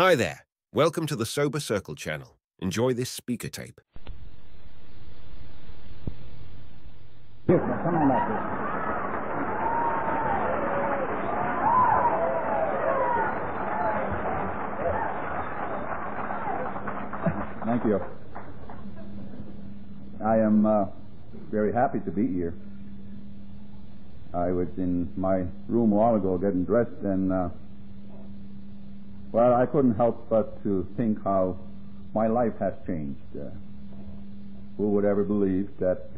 Hi there. Welcome to the Sober Circle channel. Enjoy this speaker tape. Yes, come on back here. Thank you. I am very happy to be here. I was in my room a while ago getting dressed, and well, I couldn't help but to think how my life has changed. Who would ever believe that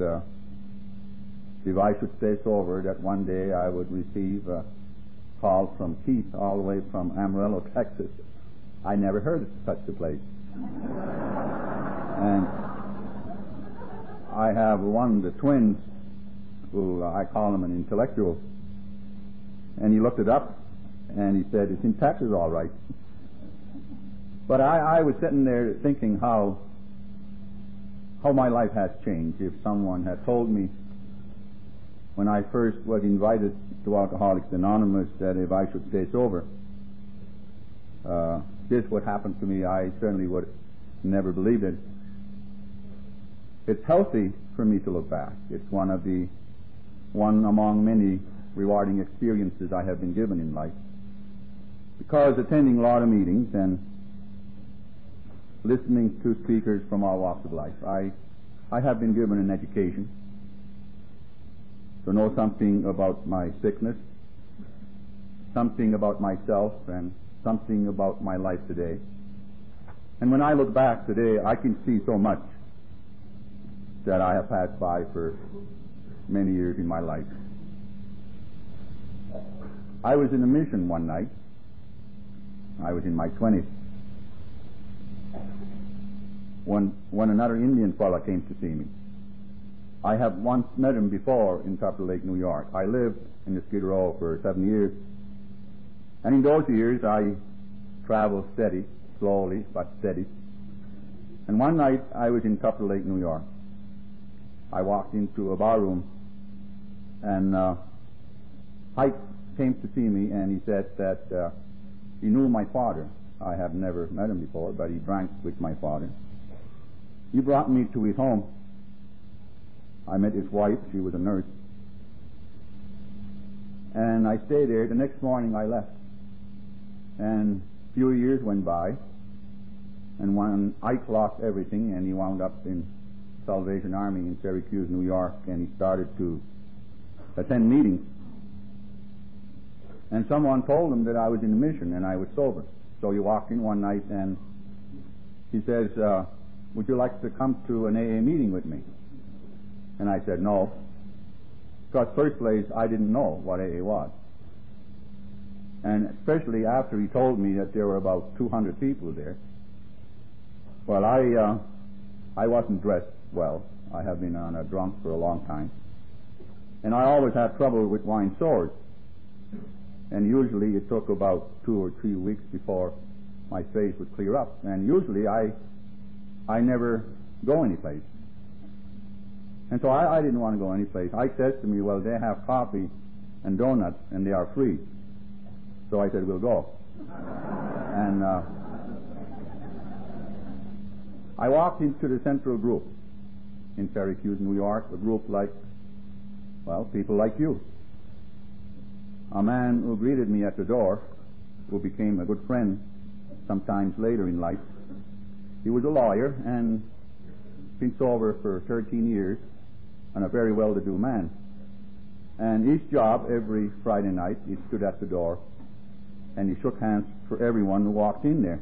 if I should stay sober, that one day I would receive a call from Keith all the way from Amarillo, Texas. I never heard of such a place. And I have one of the twins who I call him an intellectual, and he looked it up and he said, it's in Texas all right. But I was sitting there thinking how my life has changed. If someone had told me when I first was invited to Alcoholics Anonymous that if I should stay sober, this would happen to me, I certainly would never believed it. It's healthy for me to look back. It's one among many rewarding experiences I have been given in life. Because attending a lot of meetings and listening to speakers from all walks of life, I have been given an education to know something about my sickness, something about myself, and something about my life today. And when I look back today, I can see so much that I have passed by for many years in my life. I was in a mission one night. I was in my 20s. When another Indian fellow came to see me. I have once met him before in Tupper Lake, New York. I lived in the Skid Row for 7 years. And in those years, I traveled steady, slowly, but steady. And one night, I was in Tupper Lake, New York. I walked into a bar room, and Hike came to see me, and he said that he knew my father. I have never met him before, but he drank with my father. He brought me to his home. I met his wife. She was a nurse. And I stayed there. The next morning I left. And a few years went by. And when Ike lost everything, and he wound up in Salvation Army in Syracuse, New York, and he started to attend meetings. And someone told him that I was in a mission and I was sober. So he walked in one night and he says, would you like to come to an AA meeting with me? And I said no. Because first place, I didn't know what AA was. And especially after he told me that there were about 200 people there. Well, I wasn't dressed well. I have been on a drunk for a long time. And I always had trouble with wine sores. And usually it took about 2 or 3 weeks before my face would clear up. And usually I never go anyplace. And so I didn't want to go anyplace. Ike says to me, well, they have coffee and donuts and they are free. So I said, we'll go. And I walked into the central group in Syracuse, New York, a group like, well, people like you. A man who greeted me at the door, who became a good friend sometimes later in life. He was a lawyer and been sober for 13 years and a very well-to-do man. And his job every Friday night, he stood at the door and he shook hands for everyone who walked in there.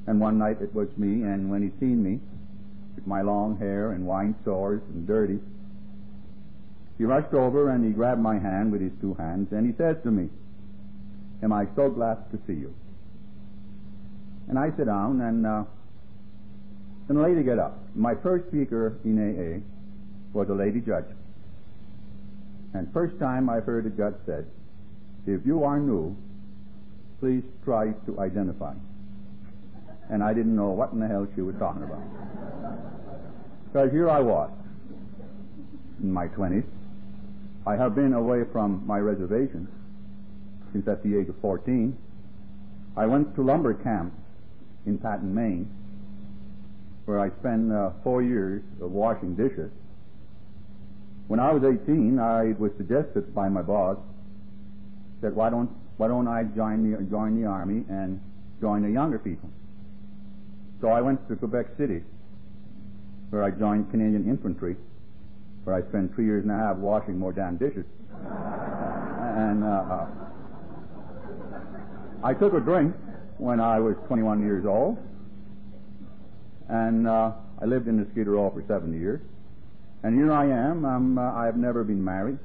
And one night it was me, and when he seen me with my long hair and wine sores and dirty, he rushed over and he grabbed my hand with his 2 hands and he says to me, am I so glad to see you? And I sit down, and then a lady get up. My first speaker in AA was a lady judge. And first time I heard the judge said, if you are new, please try to identify. And I didn't know what in the hell she was talking about. Because here I was, in my 20s. I have been away from my reservation since at the age of 14. I went to lumber camp in Patton, Maine, where I spent 4 years of washing dishes. When I was 18, I was suggested by my boss that why don't I join the army and join the younger people. So I went to Quebec City, where I joined Canadian Infantry, where I spent 3 years and a half washing more damn dishes. And I took a drink when I was 21 years old, and I lived in the Skid Row for 7 years. And here I am. I've never been married,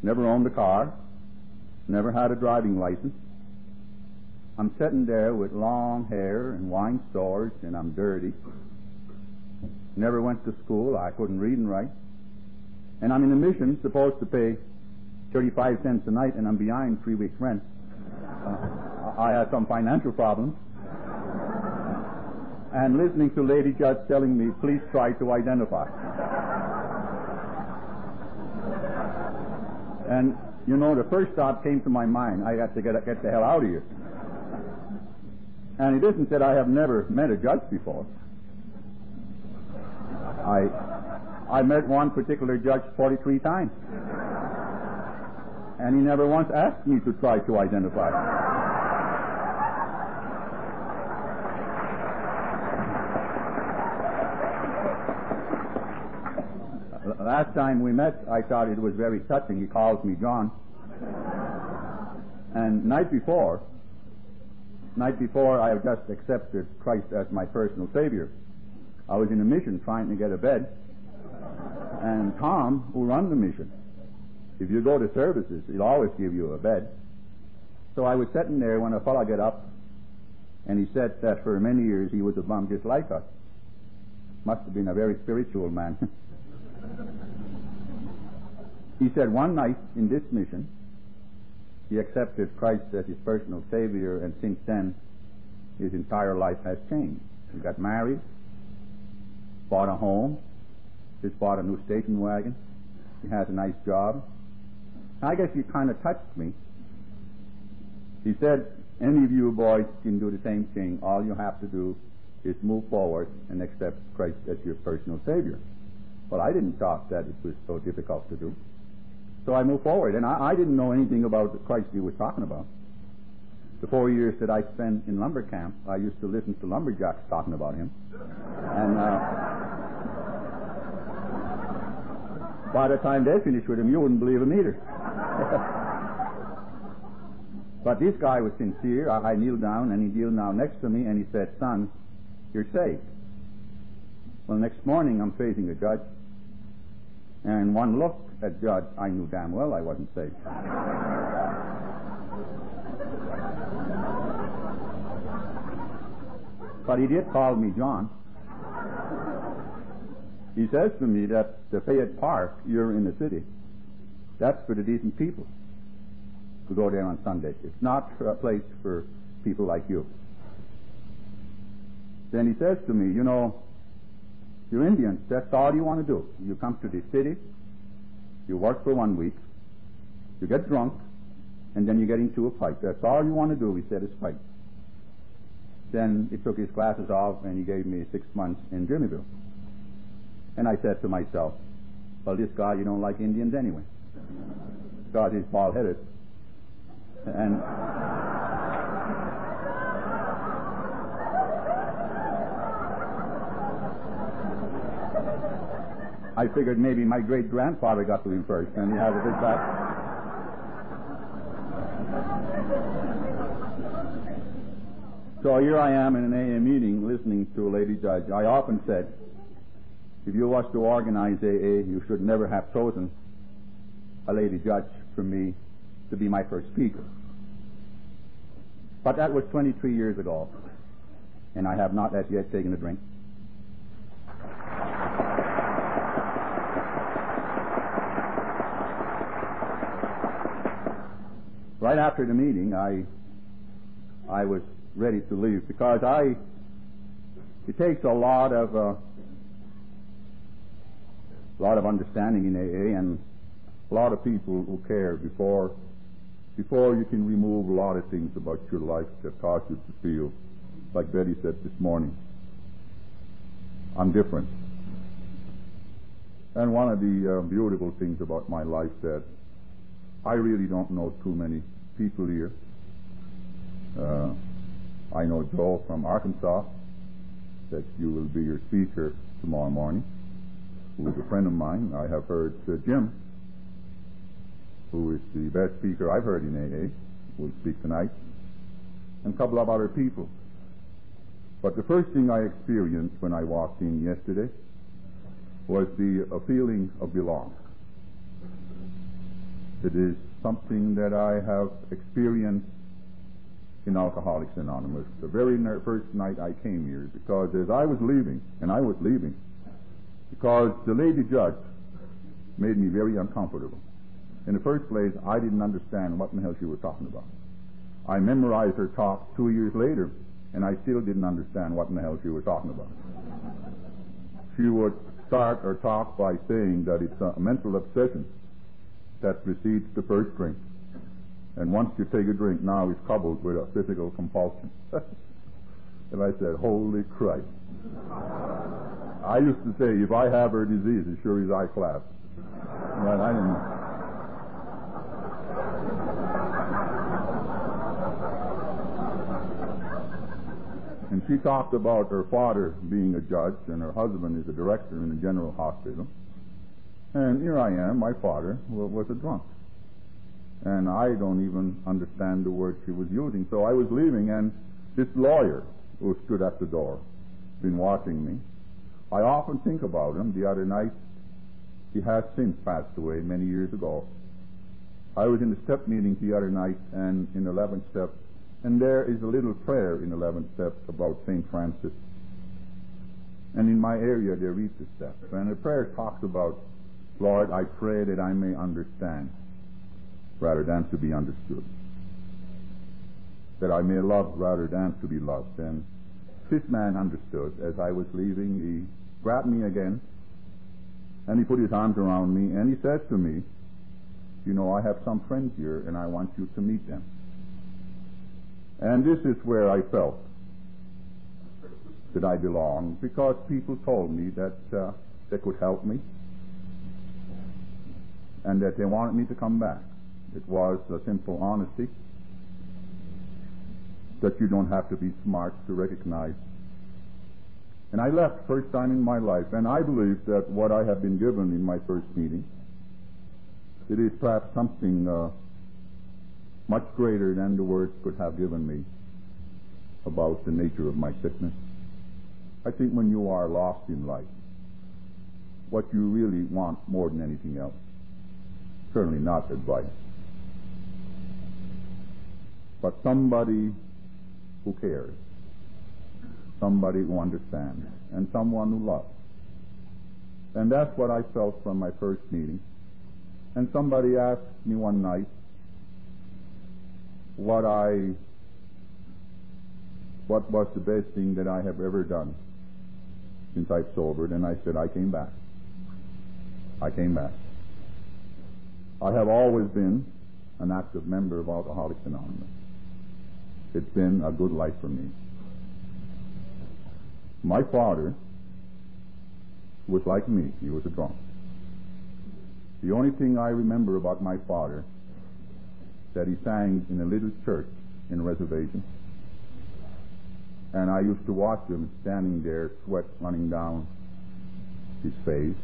never owned a car, never had a driving license. I'm sitting there with long hair and wine stores, and I'm dirty. Never went to school. I couldn't read and write. And I'm in a mission supposed to pay 35 cents a night, and I'm behind 3 weeks' rent. I had some financial problems. And listening to Lady Judge telling me, please try to identify. And, you know, the first thought came to my mind, I got to get the hell out of here. And it isn't that I have never met a judge before. I met one particular judge 43 times. And he never once asked me to try to identify. Last time we met, I thought it was very touching. He calls me John. And night before, I have just accepted Christ as my personal Savior. I was in a mission trying to get a bed. And Tom, who runs the mission, if you go to services, he'll always give you a bed. So I was sitting there when a fellow got up, and he said that for many years he was a bum just like us. Must have been a very spiritual man. He said one night in this mission, he accepted Christ as his personal Savior, and since then, his entire life has changed. He got married, bought a home, just bought a new station wagon. He has a nice job. I guess he kind of touched me. He said, any of you boys can do the same thing. All you have to do is move forward and accept Christ as your personal Savior. Well, I didn't thought that it was so difficult to do. So I moved forward, and I didn't know anything about the Christ he was talking about. The 4 years that I spent in lumber camp, I used to listen to lumberjacks talking about him. And by the time they finished with him, you wouldn't believe him either. But this guy was sincere. I kneeled down, and he kneeled down next to me, and he said, son, you're saved. Well, next morning, I'm facing a judge, and one look at judge, I knew damn well I wasn't saved. But he did call me John. He says to me that the Fayette Park, you're in the city, that's for the decent people to go there on Sundays. It's not a place for people like you. Then he says to me, you know, you're Indians, that's all you want to do. You come to the city, you work for 1 week, you get drunk, and then you get into a fight. That's all you want to do, he said, is fight. Then he took his glasses off and he gave me 6 months in Jimmyville. And I said to myself, well, this guy, you don't like Indians anyway, because he's bald-headed. And I figured maybe my great-grandfather got to him first, and he has a big back. So here I am in an AA meeting listening to a lady judge. I often said, if you was to organize AA, you should never have chosen a lady judge for me to be my first speaker. But that was 23 years ago, and I have not as yet taken a drink. Right after the meeting, I was ready to leave because it takes a lot of understanding in AA and a lot of people who care before before you can remove a lot of things about your life that cause you to feel, like Betty said this morning, I'm different. And one of the beautiful things about my life that I really don't know too many people here. I know Joe from Arkansas, that you will be your speaker tomorrow morning, who is a friend of mine. I have heard Jim, who is the best speaker I've heard in AA, will speak tonight, and a couple of other people. But the first thing I experienced when I walked in yesterday was a feeling of belonging. It is something that I have experienced in Alcoholics Anonymous the very first night I came here, because as I was leaving, and I was leaving, because the lady judge made me very uncomfortable. In the first place, I didn't understand what in the hell she was talking about. I memorized her talk 2 years later, and I still didn't understand what in the hell she was talking about. She would start her talk by saying that it's a mental obsession that precedes the first drink. And once you take a drink, now it's coupled with a physical compulsion. And I said, holy Christ. I used to say, if I have her disease, as sure as I clap. But I didn't. And she talked about her father being a judge and her husband is a director in a general hospital. And here I am, my father was a drunk. And I don't even understand the word she was using. So I was leaving, and this lawyer who stood at the door, been watching me. I often think about him. The other night, he has since passed away many years ago. I was in the step meeting the other night, and in 11th step, and there is a little prayer in 11th step about St. Francis. And in my area, they read the steps. And the prayer talks about, Lord, I pray that I may understand rather than to be understood. That I may love rather than to be loved. And this man understood. As I was leaving, he grabbed me again, and he put his arms around me, and he said to me, you know, I have some friends here, and I want you to meet them. And this is where I felt that I belonged, because people told me that they could help me and that they wanted me to come back. It was a simple honesty that you don't have to be smart to recognize. And I left first time in my life, and I believe that what I have been given in my first meeting, it is perhaps something much greater than the words could have given me about the nature of my sickness. I think when you are lost in life, what you really want more than anything else, certainly not advice, but somebody who cares, somebody who understands, and someone who loves. And that's what I felt from my first meeting. And somebody asked me one night what was the best thing that I have ever done since I've sobered, and I said, I came back. I came back. I have always been an active member of Alcoholics Anonymous. It's been a good life for me. My father was like me. He was a drunk. The only thing I remember about my father that he sang in a little church in a reservation, and I used to watch him standing there, sweat running down his face.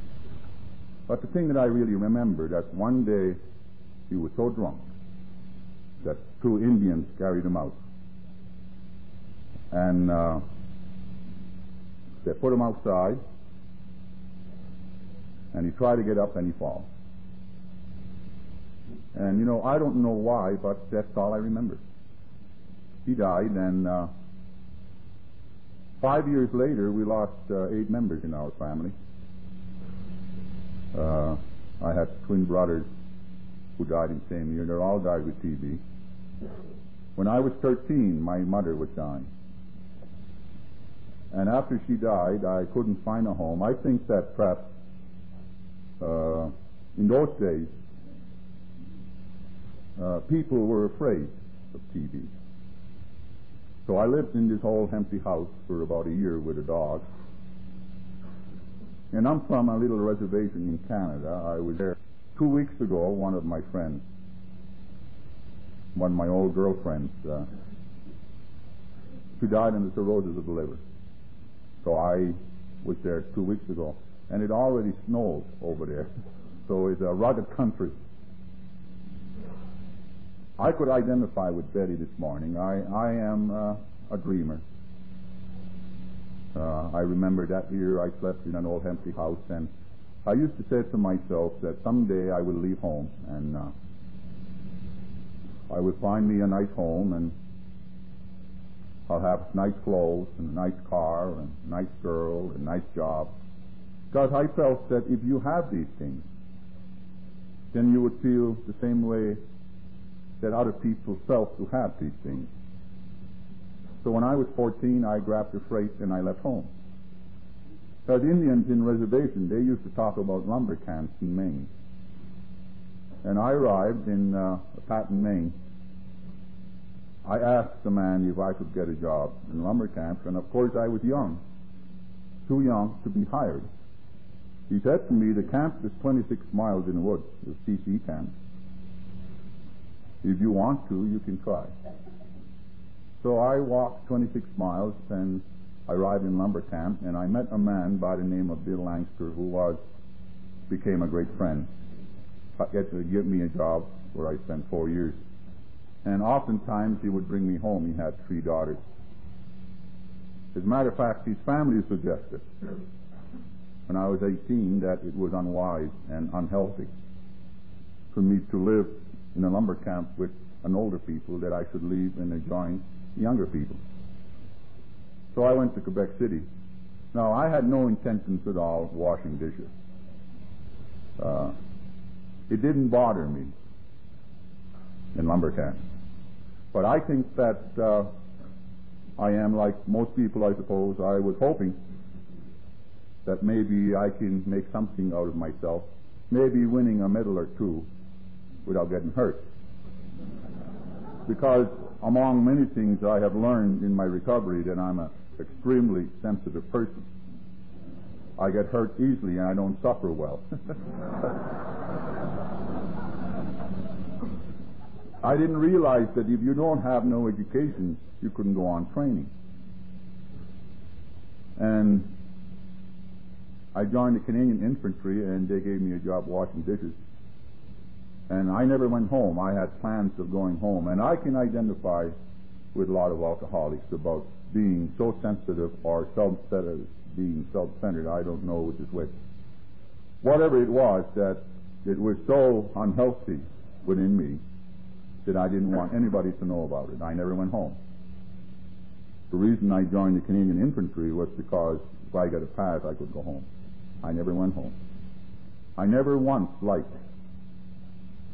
But the thing that I really remember, that one day he was so drunk that 2 Indians carried him out, and they put him outside, and he tried to get up and he falls. And, you know, I don't know why, but that's all I remember. He died, and 5 years later, we lost 8 members in our family. I had twin brothers who died in the same year. They all died with TB. When I was 13, my mother was dying. And after she died, I couldn't find a home. I think that perhaps in those days, people were afraid of TV. So I lived in this old empty house for about a year with a dog. And I'm from a little reservation in Canada. I was there 2 weeks ago. One of my friends, one of my old girlfriends, she died in the cirrhosis of the liver. So I was there 2 weeks ago. And it already snowed over there. So it's a rugged country. I could identify with Betty this morning. I am a dreamer. I remember that year I slept in an old empty house, and I used to say to myself that someday I will leave home, and I will find me a nice home, and I'll have nice clothes, and a nice car, and a nice girl, and a nice job. Because I felt that if you have these things, then you would feel the same way that other people felt to have these things. So when I was 14, I grabbed a freight and I left home. Because Indians in reservation, they used to talk about lumber camps in Maine. And I arrived in Patton, Maine. I asked the man if I could get a job in lumber camps, and of course I was young, too young to be hired. He said to me, the camp is 26 miles in the woods, the CC camp. If you want to, you can try. So I walked 26 miles and I arrived in lumber camp, and I met a man by the name of Bill Langster who became a great friend. He gave me a job where I spent 4 years. And oftentimes he would bring me home. He had 3 daughters. As a matter of fact, his family suggested, when I was 18, that it was unwise and unhealthy for me to live in a lumber camp with an older people, that I should leave and join younger people. So I went to Quebec City. Now, I had no intentions at all of washing dishes. It didn't bother me in lumber camp. But I think that I am like most people, I suppose. I was hoping that maybe I can make something out of myself, maybe winning a medal or two without getting hurt. Because among many things I have learned in my recovery, that I'm an extremely sensitive person. I get hurt easily and I don't suffer well. I didn't realize that if you don't have no education, you couldn't go on training. And I joined the Canadian Infantry, and they gave me a job washing dishes. And I never went home. I had plans of going home. And I can identify with a lot of alcoholics about being so sensitive or being self-centered. I don't know which is which. Whatever it was, that it was so unhealthy within me that I didn't want anybody to know about it. I never went home. The reason I joined the Canadian Infantry was because if I got a pass, I could go home. I never went home. I never once liked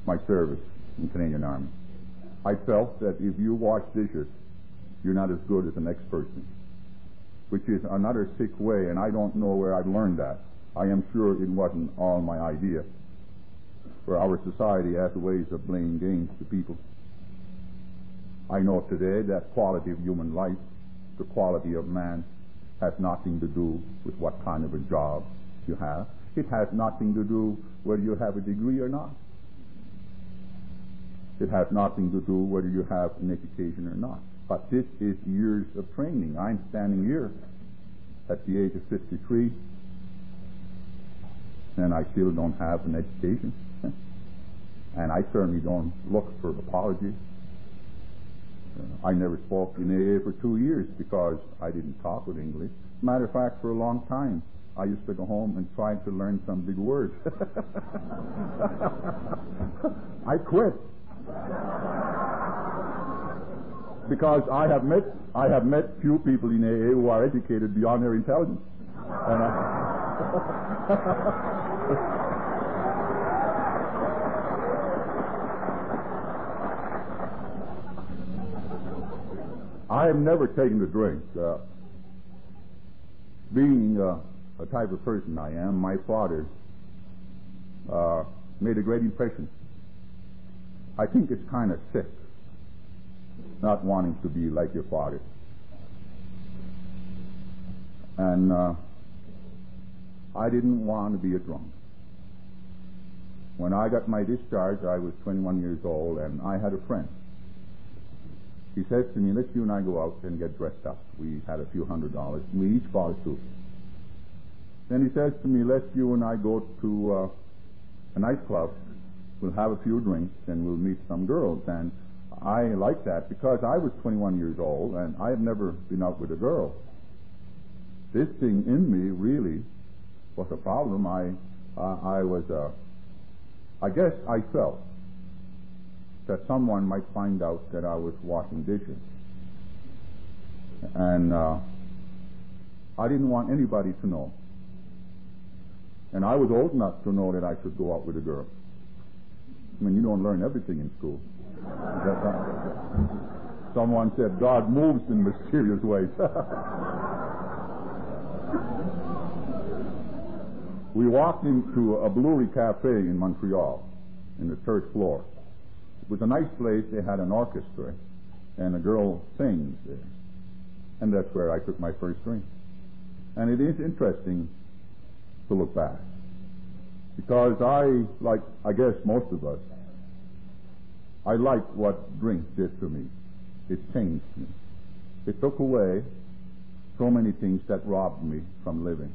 my service in the Canadian Army. I felt that if you wash dishes, you're not as good as the next person, which is another sick way, and I don't know where I've learned that. I am sure it wasn't all my idea. For our society has ways of playing games to people. I know today that quality of human life, the quality of man, has nothing to do with what kind of a job you have. It has nothing to do whether you have a degree or not. It has nothing to do whether you have an education or not. But this is years of training. I'm standing here at the age of 53, and I still don't have an education. And I certainly don't look for apologies. I never spoke in AA for 2 years because I didn't talk with English. Matter of fact, for a long time, I used to go home and try to learn some big words. I quit. Because I have met few people in AA who are educated beyond their intelligence. And I have never taken to drink. Being a type of person I am, my father made a great impression I think it's kind of sick, not wanting to be like your father. And I didn't want to be a drunk. When I got my discharge, I was 21 years old, and I had a friend. He says to me, let's you and I go out and get dressed up. We had a few $100s, and we each bought a suit. Then he says to me, let's you and I go to a nightclub. We'll have a few drinks, and we'll meet some girls. And I liked that because I was 21 years old, and I had never been out with a girl. This thing in me really was a problem. I guess I felt that someone might find out that I was washing dishes. And I didn't want anybody to know. And I was old enough to know that I should go out with a girl. I mean, you don't learn everything in school. Someone said, God moves in mysterious ways. We walked into a Bluery Cafe in Montreal, in the third floor. It was a nice place. They had an orchestra, and a girl sings there. And that's where I took my first drink. And it is interesting to look back, because like I guess most of us, I like what drink did to me. It changed me. It took away so many things that robbed me from living.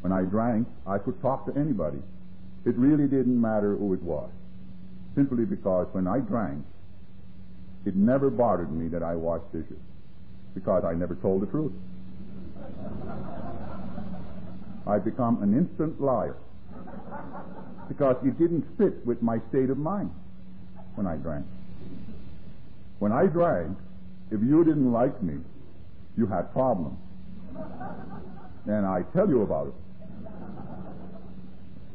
When I drank, I could talk to anybody. It really didn't matter who it was, simply because when I drank, it never bothered me that I washed dishes, because I never told the truth. I become an instant liar, because it didn't fit with my state of mind when I drank. When I drank, if you didn't like me, you had problems. And I tell you about it.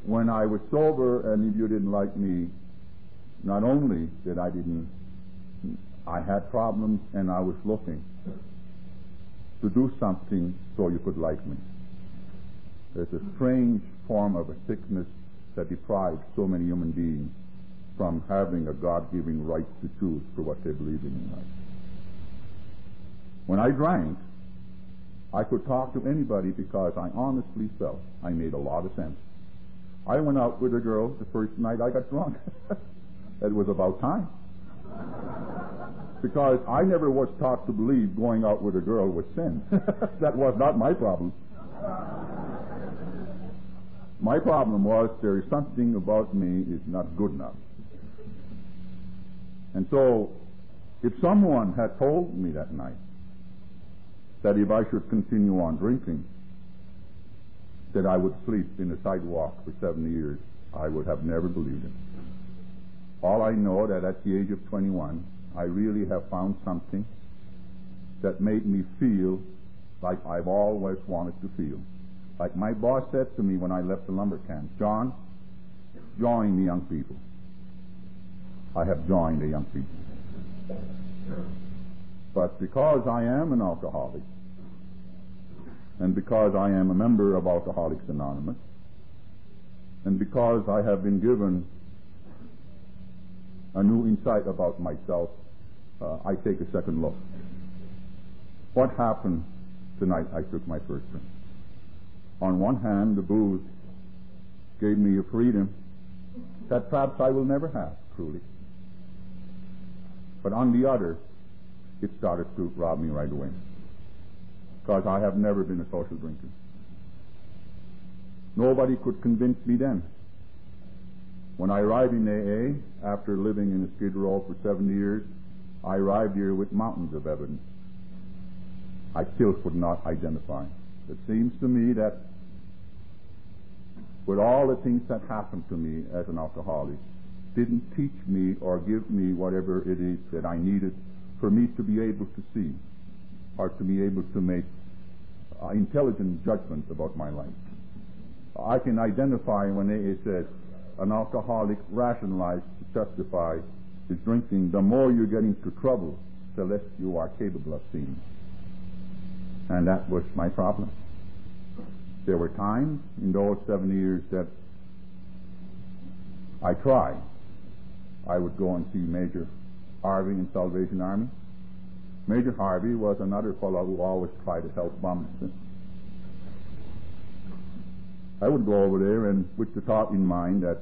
When I was sober, and if you didn't like me, not only did I had problems, and I was looking to do something so you could like me. There's a strange form of a sickness that deprives so many human beings from having a God-given right to choose for what they believe in life. When I drank, I could talk to anybody because I honestly felt I made a lot of sense. I went out with a girl the first night I got drunk. It was about time. Because I never was taught to believe going out with a girl was sin. That was not my problem. My problem was there is something about me is not good enough. And so, if someone had told me that night that if I should continue on drinking, that I would sleep in the sidewalk for 7 years, I would have never believed it. All I know that at the age of 21, I really have found something that made me feel like I've always wanted to feel. Like my boss said to me when I left the lumber camp, John, join the young people. I have joined the young people. But because I am an alcoholic, and because I am a member of Alcoholics Anonymous, and because I have been given a new insight about myself, I take a second look. What happened tonight I took my first drink? On one hand, the booze gave me a freedom that perhaps I will never have, truly. But on the other, it started to rob me right away, because I have never been a social drinker. Nobody could convince me then. When I arrived in AA, after living in a Skid Row for 7 years, I arrived here with mountains of evidence I still could not identify. It seems to me that with all the things that happened to me as an alcoholic, didn't teach me or give me whatever it is that I needed for me to be able to see or to be able to make intelligent judgments about my life. I can identify when AA says an alcoholic rationalized to justify his drinking. The more you get into trouble, the less you are capable of seeing. And that was my problem. There were times in those 7 years that I tried I would go and see Major Harvey in Salvation Army. Major Harvey was another fellow who always tried to help bums. I would go over there and with the thought in mind that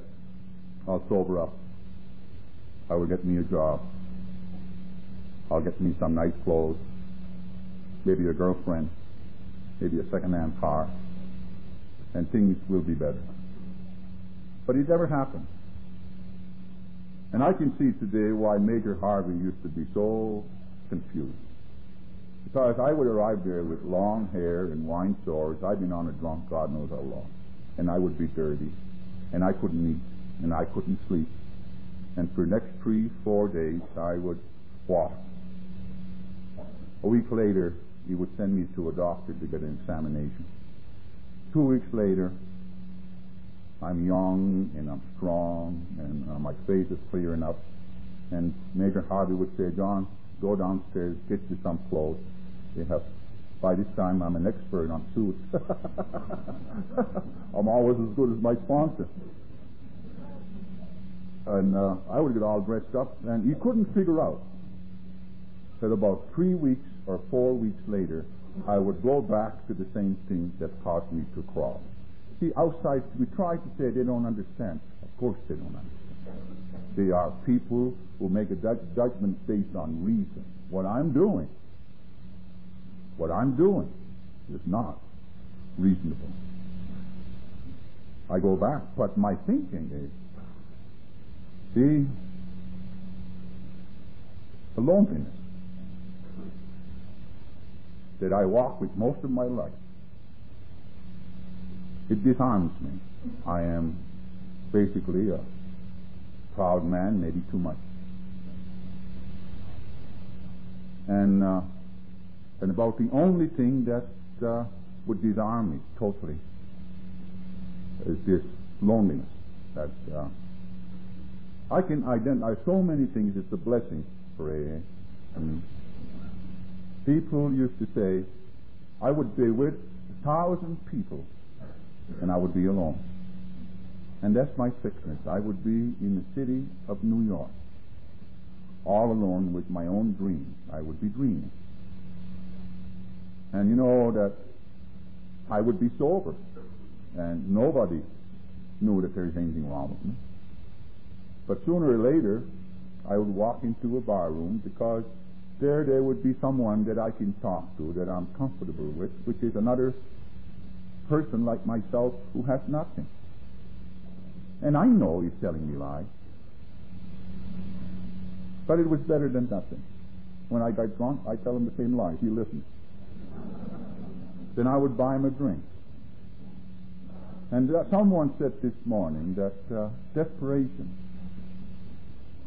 I'll sober up. I will get me a job. I'll get me some nice clothes, maybe a girlfriend, maybe a second-hand car, and things will be better. But it never happened. And I can see today why Major Harvey used to be so confused. Because I would arrive there with long hair and wine sores. I'd been on a drunk God knows how long. And I would be dirty. And I couldn't eat. And I couldn't sleep. And for the next 3-4 days, I would walk. A week later, he would send me to a doctor to get an examination. 2 weeks later, I'm young and I'm strong and my face is clear enough. And Major Harvey would say, John, go downstairs, get you some clothes. They have. By this time, I'm an expert on suits. I'm always as good as my sponsor. And I would get all dressed up, and he couldn't figure out that about 3 weeks or 4 weeks later, I would go back to the same thing that caused me to crawl. See, outside, we try to say they don't understand. Of course they don't understand. They are people who make a judgment based on reason. What I'm doing is not reasonable. I go back, but my thinking is, see, the loneliness that I walk with most of my life, it disarms me. I am basically a proud man, maybe too much. And about the only thing that would disarm me totally is this loneliness. That I can identify so many things. It's a blessing for AA. People used to say, I would be with 1,000 people and I would be alone. And that's my sickness. I would be in the city of New York, all alone with my own dreams. I would be dreaming. And you know that I would be sober, and nobody knew that there's anything wrong with me. But sooner or later, I would walk into a bar room because there would be someone that I can talk to, that I'm comfortable with, which is another person like myself who has nothing. And I know he's telling me lies. But it was better than nothing. When I got drunk, I tell him the same lie. He listens. Then I would buy him a drink. And someone said this morning that desperation,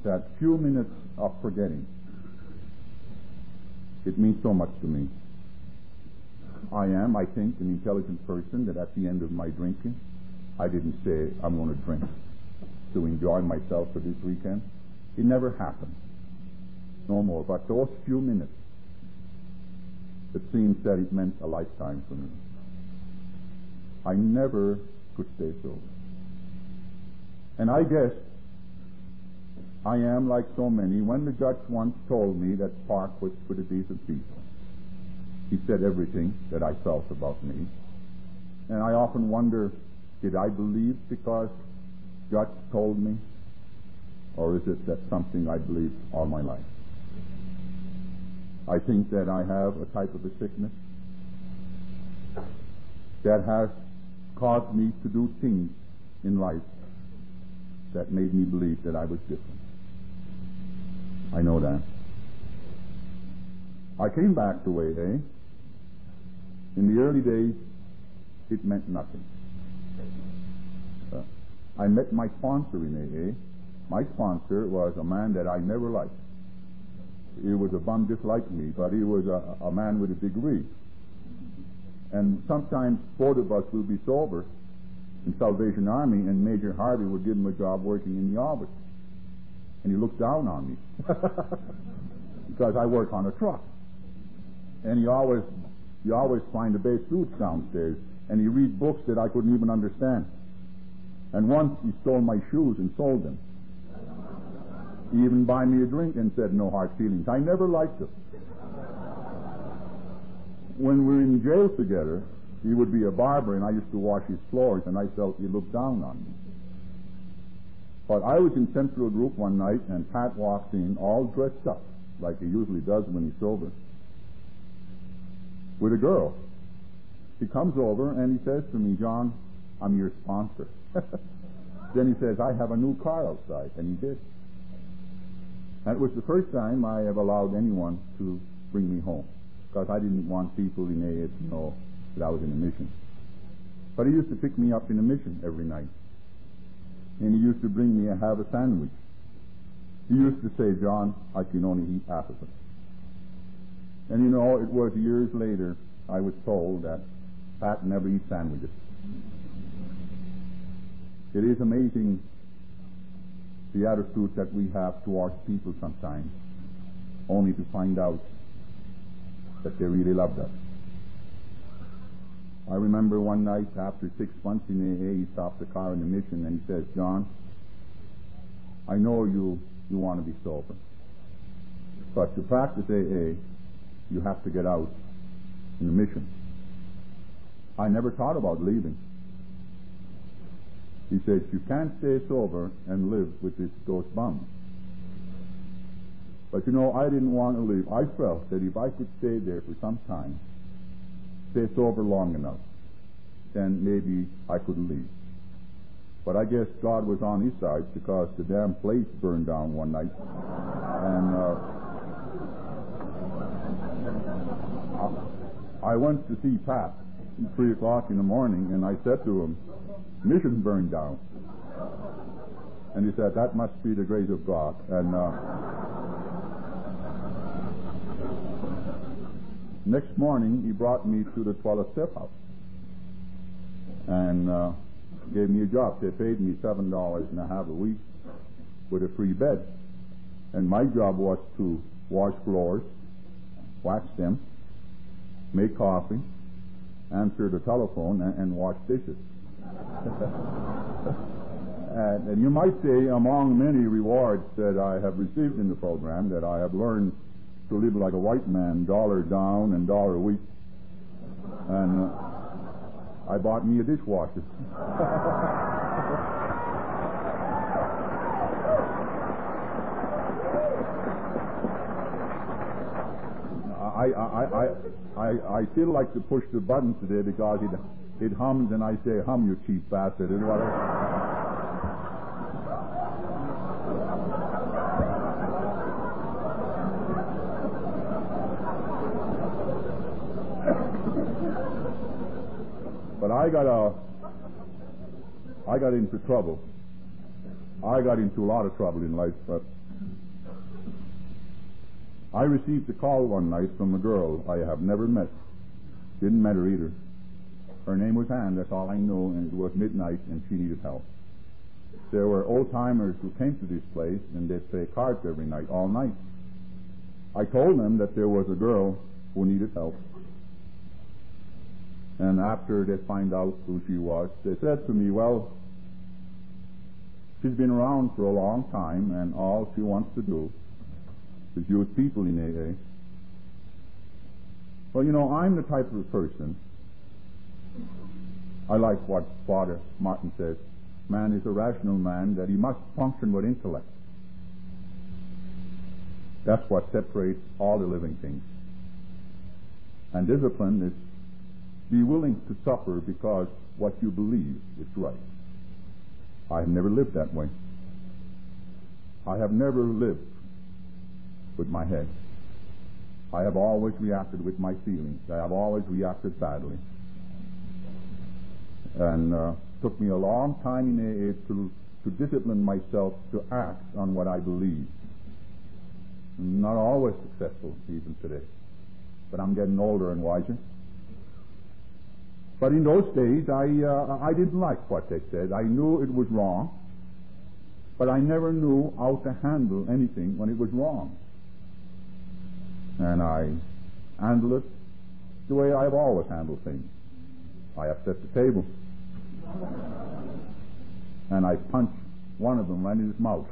that few minutes of forgetting, it means so much to me. I am, I think, an intelligent person that at the end of my drinking, I didn't say I'm going to drink to enjoy myself for this weekend. It never happened. No more. But those few minutes, it seems that it meant a lifetime for me. I never could stay sober. And I guess I am like so many. When the judge once told me that Park was for the decent people, he said everything that I felt about me. And I often wonder, did I believe because judge told me? Or is it that something I believed all my life? I think that I have a type of a sickness that has caused me to do things in life that made me believe that I was different. I know that. I came back to AA. In the early days, it meant nothing. I met my sponsor in AA. My sponsor was a man that I never liked. He was a bum just like me, but he was a man with a degree. And sometimes both of us will be sober in Salvation Army, and Major Harvey would give him a job working in the office. And he looked down on me because I work on a truck. And you always find the base suits downstairs, and he read books that I couldn't even understand. And once he stole my shoes and sold them. He even buy me a drink and said no hard feelings. I never liked it. When we were in jail together, he would be a barber, and I used to wash his floors, and I felt he looked down on me. But I was in Central Group one night, and Pat walked in all dressed up, like he usually does when he's sober, with a girl. He comes over, and he says to me, "John, I'm your sponsor." Then he says, "I have a new car outside," and he did. And it was the first time I have allowed anyone to bring me home, because I didn't want people in AA to know that I was in a mission. But he used to pick me up in a mission every night, and he used to bring me have a sandwich. He used to say, "John, I can only eat half of it." And you know, it was years later I was told that Pat never eats sandwiches. It is amazing the attitude that we have towards people sometimes, only to find out that they really loved us. I remember one night after 6 months in AA, he stopped the car in the mission and he says, "John, I know you want to be sober, but to practice AA, you have to get out in the mission." I never thought about leaving. He says, "You can't stay sober and live with those bums." But you know, I didn't want to leave. I felt that if I could stay there for some time, stay sober long enough, then maybe I could leave. But I guess God was on his side, because the damn place burned down one night. And I went to see Pat at 3 o'clock in the morning, and I said to him, "Mission burned down." And he said, "That must be the grace of God." And next morning, he brought me to the 12-step house and gave me a job. They paid me $7.50 a week with a free bed. And my job was to wash floors, wax them, make coffee, answer the telephone, and wash dishes. And you might say, among many rewards that I have received in the program, that I have learned to live like a white man, dollar down and dollar a week. And I bought me a dishwasher. I still like to push the button today because it hums, and I say, "Hum, you cheap bastard," and whatever. But I got into trouble. I got into a lot of trouble in life, but I received a call one night from a girl I have never met. Didn't met her either. Her name was Ann, that's all I know, and it was midnight, and she needed help. There were old-timers who came to this place, and they'd play cards every night, all night. I told them that there was a girl who needed help. And after they find out who she was, they said to me, "Well, she's been around for a long time, and all she wants to do is use people in AA." Well, you know, I'm the type of person, I like what Father Martin says, man is a rational man, that he must function with intellect. That's what separates all the living things. And discipline is be willing to suffer because what you believe is right. I have never lived that way. I have never lived with my head. I have always reacted with my feelings. I have always reacted badly. And took me a long time in AA to discipline myself to act on what I believe. I'm not always successful even today, but I'm getting older and wiser. But in those days, I didn't like what they said. I knew it was wrong, but I never knew how to handle anything when it was wrong. And I handled it the way I've always handled things. I upset the table, and I punched One of them went in his mouth.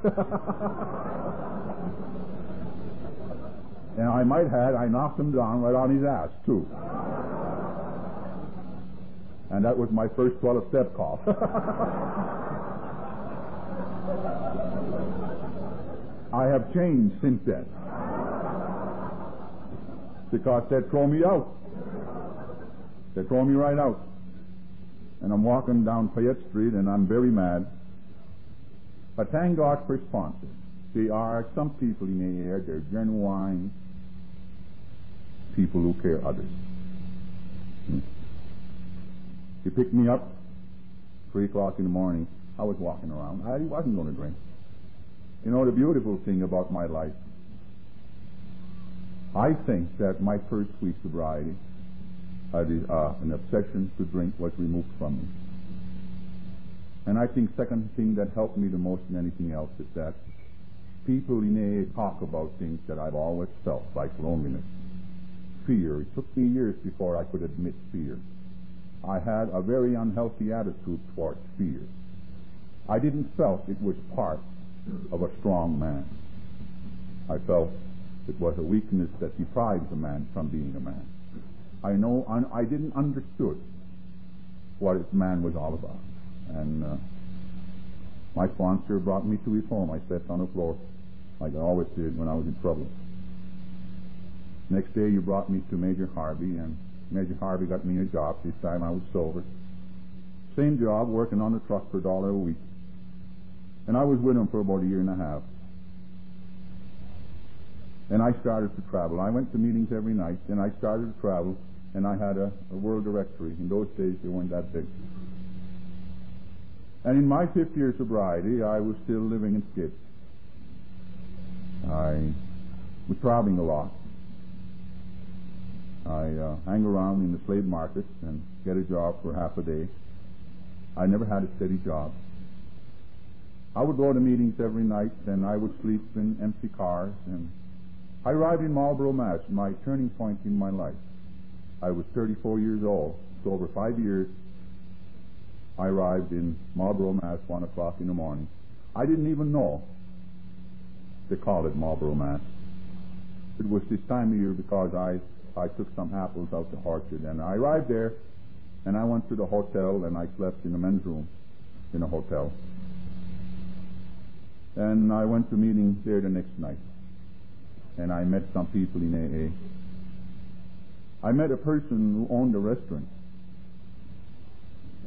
And I might add, I knocked him down right on his ass, too. And that was my first 12-step call. I have changed since then. Because they throw me out. They throw me right out. And I'm walking down Fayette Street, and I'm very mad. But thank God for sponsors. There are some people in the air, they're genuine people who care others. He picked me up 3 o'clock in the morning. I was walking around. I wasn't going to drink. You know, the beautiful thing about my life, I think that my first week sobriety, an obsession to drink was removed from me. And I think second thing that helped me the most than anything else is that people in AA talk about things that I've always felt, like loneliness, fear. It took me years before I could admit fear. I had a very unhealthy attitude towards fear. I didn't felt it was part of a strong man. I felt it was a weakness that deprives a man from being a man. I didn't understood what a man was all about. And my sponsor brought me to his home. I sat on the floor like I always did when I was in trouble. Next day you brought me to Major Harvey, and Major Harvey got me a job. This time I was sober. Same job, working on the truck for $1 a week. And I was with him for about a year and a half. And I started to travel. I went to meetings every night, and I started to travel, and I had a world directory. In those days, they weren't that big. And in my 5th year sobriety, I was still living in skids. I was traveling a lot. I hang around in the slave markets and get a job for half a day. I never had a steady job. I would go to meetings every night, and I would sleep in empty cars. And I arrived in Marlborough, Mass., my turning point in my life. I was 34 years old. So over 5 years, I arrived in Marlborough, Mass., 1 o'clock in the morning. I didn't even know they called it Marlborough, Mass. It was this time of year because I took some apples out the orchard, and I arrived there, and I went to the hotel, and I slept in the men's room in a hotel. And I went to meetings there the next night, and I met some people in AA. I met a person who owned a restaurant,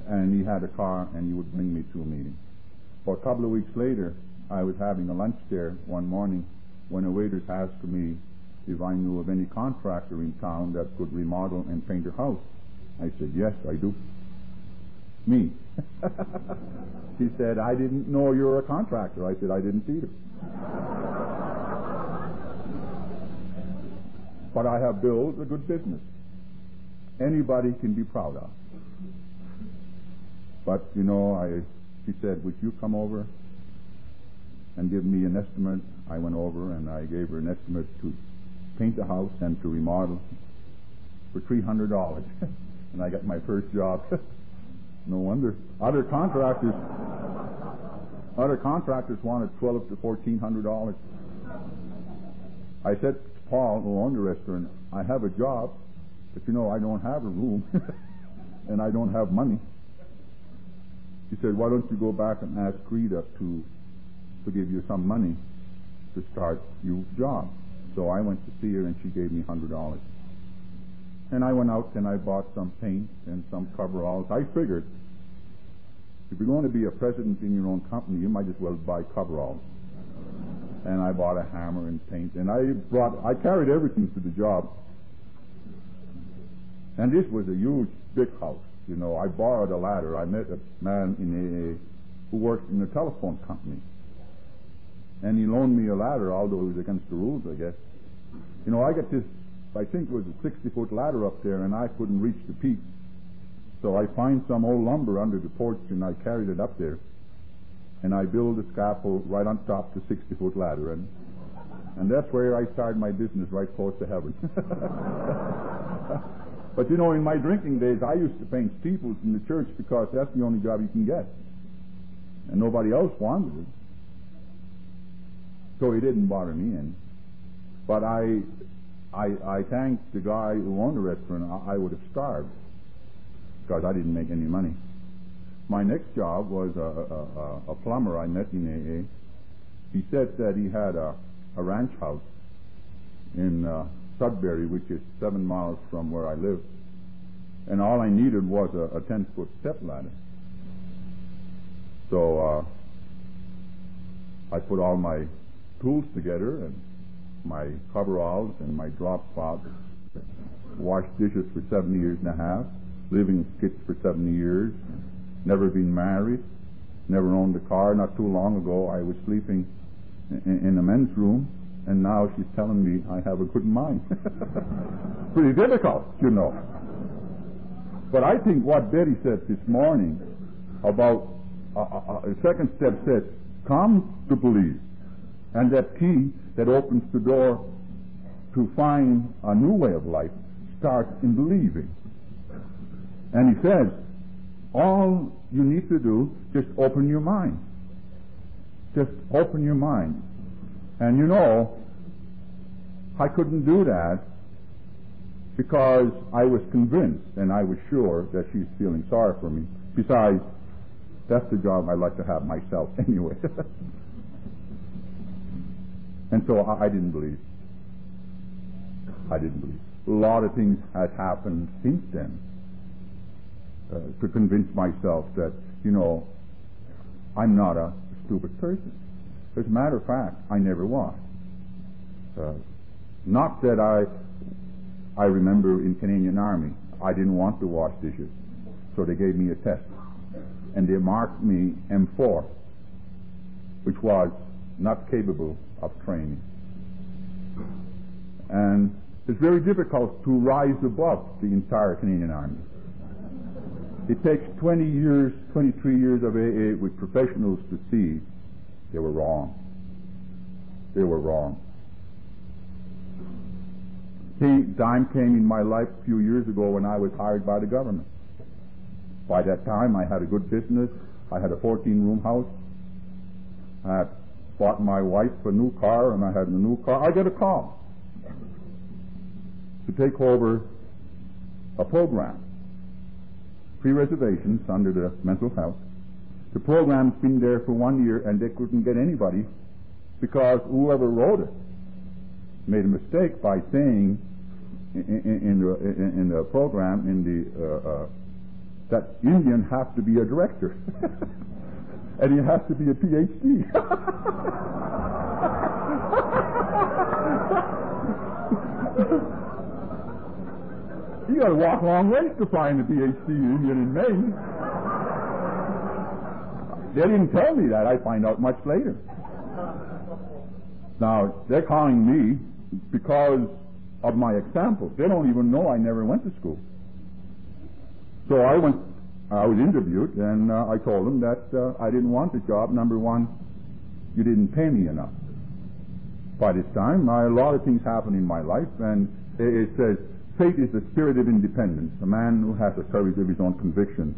and he had a car, and he would bring me to a meeting. For a couple of weeks later, I was having a lunch there one morning when a waiter asked me if I knew of any contractor in town that could remodel and paint a house. I said, yes, I do. Me. He said, I didn't know you were a contractor. I said, I didn't either. But I have built a good business. Anybody can be proud of. But, you know, he said, would you come over and give me an estimate? I went over and I gave her an estimate to paint the house and to remodel for $300. And I got my first job. No wonder. Other contractors wanted $1,200 to $1,400. I said to Paul, who owned the restaurant, I have a job, but you know, I don't have a room, and I don't have money. He said, why don't you go back and ask Rita to give you some money to start your job? So I went to see her, and she gave me $100. And I went out and I bought some paint and some coveralls. I figured, if you're going to be a president in your own company, you might as well buy coveralls. And I bought a hammer and paint, and I carried everything to the job. And this was a huge, big house. You know, I borrowed a ladder. I met a man in AA who worked in a telephone company. And he loaned me a ladder, although it was against the rules, I guess. You know, I got this, I think it was a 60-foot ladder up there, and I couldn't reach the peak. So I find some old lumber under the porch, and I carried it up there. And I built a scaffold right on top of the 60-foot ladder. And that's where I started my business, right close to heaven. But you know, in my drinking days, I used to paint steeples in the church because that's the only job you can get. and nobody else wanted it. So he didn't bother me any. But I thanked the guy who owned the restaurant. I would have starved because I didn't make any money. My next job was a plumber I met in AA. He said that he had a ranch house in Sudbury, which is 7 miles from where I live. And all I needed was a 10-foot step ladder. So I put all my tools together and my coveralls and my drop cloths, washed dishes for 7 years and a half, living in skits for 7 years, never been married, never owned a car. Not too long ago I was sleeping in a men's room, and now she's telling me I have a good mind. Pretty difficult, you know. But I think what Betty said this morning about the second step says, come to believe. And that key that opens the door to find a new way of life starts in believing. And he says, all you need to do, just open your mind. Just open your mind. And you know, I couldn't do that because I was convinced and I was sure that she's feeling sorry for me. Besides, that's the job I'd like to have myself anyway. And so I didn't believe. I didn't believe. A lot of things had happened since then to convince myself that, you know, I'm not a stupid person. As a matter of fact, I never was. Not that I remember in Canadian Army, I didn't want to wash dishes, so they gave me a test. And they marked me M4, which was not capable of training. And it's very difficult to rise above the entire Canadian Army. It takes 20 years, 23 years of AA with professionals to see they were wrong. They were wrong. Time came in my life a few years ago when I was hired by the government. By that time, I had a good business. I had a 14-room house. I had bought my wife a new car, and I had a new car. I get a call to take over a program, pre-reservations under the mental health. The program's been there for 1 year, and they couldn't get anybody because whoever wrote it made a mistake by saying in the program that Indian has to be a director. And he has to be a PhD. You got to walk a long ways to find a PhD Indian in Maine. They didn't tell me that. I find out much later. Now, they're calling me because of my example. They don't even know I never went to school. So I was interviewed, and I told them that I didn't want the job. Number one, you didn't pay me enough. By this time, a lot of things happened in my life, and it says, faith is the spirit of independence, a man who has the courage of his own conviction.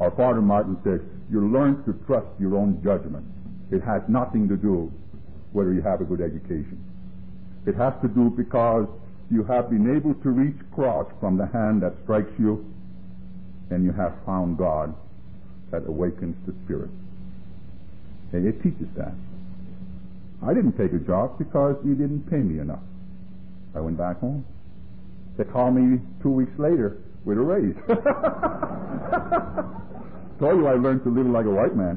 Our Father Martin says, you learn to trust your own judgment. It has nothing to do whether you have a good education. It has to do because you have been able to reach across from the hand that strikes you, and you have found God that awakens the spirit. And it teaches that. I didn't take a job because you didn't pay me enough. I went back home. They called me 2 weeks later with a raise. Told you I learned to live like a white man.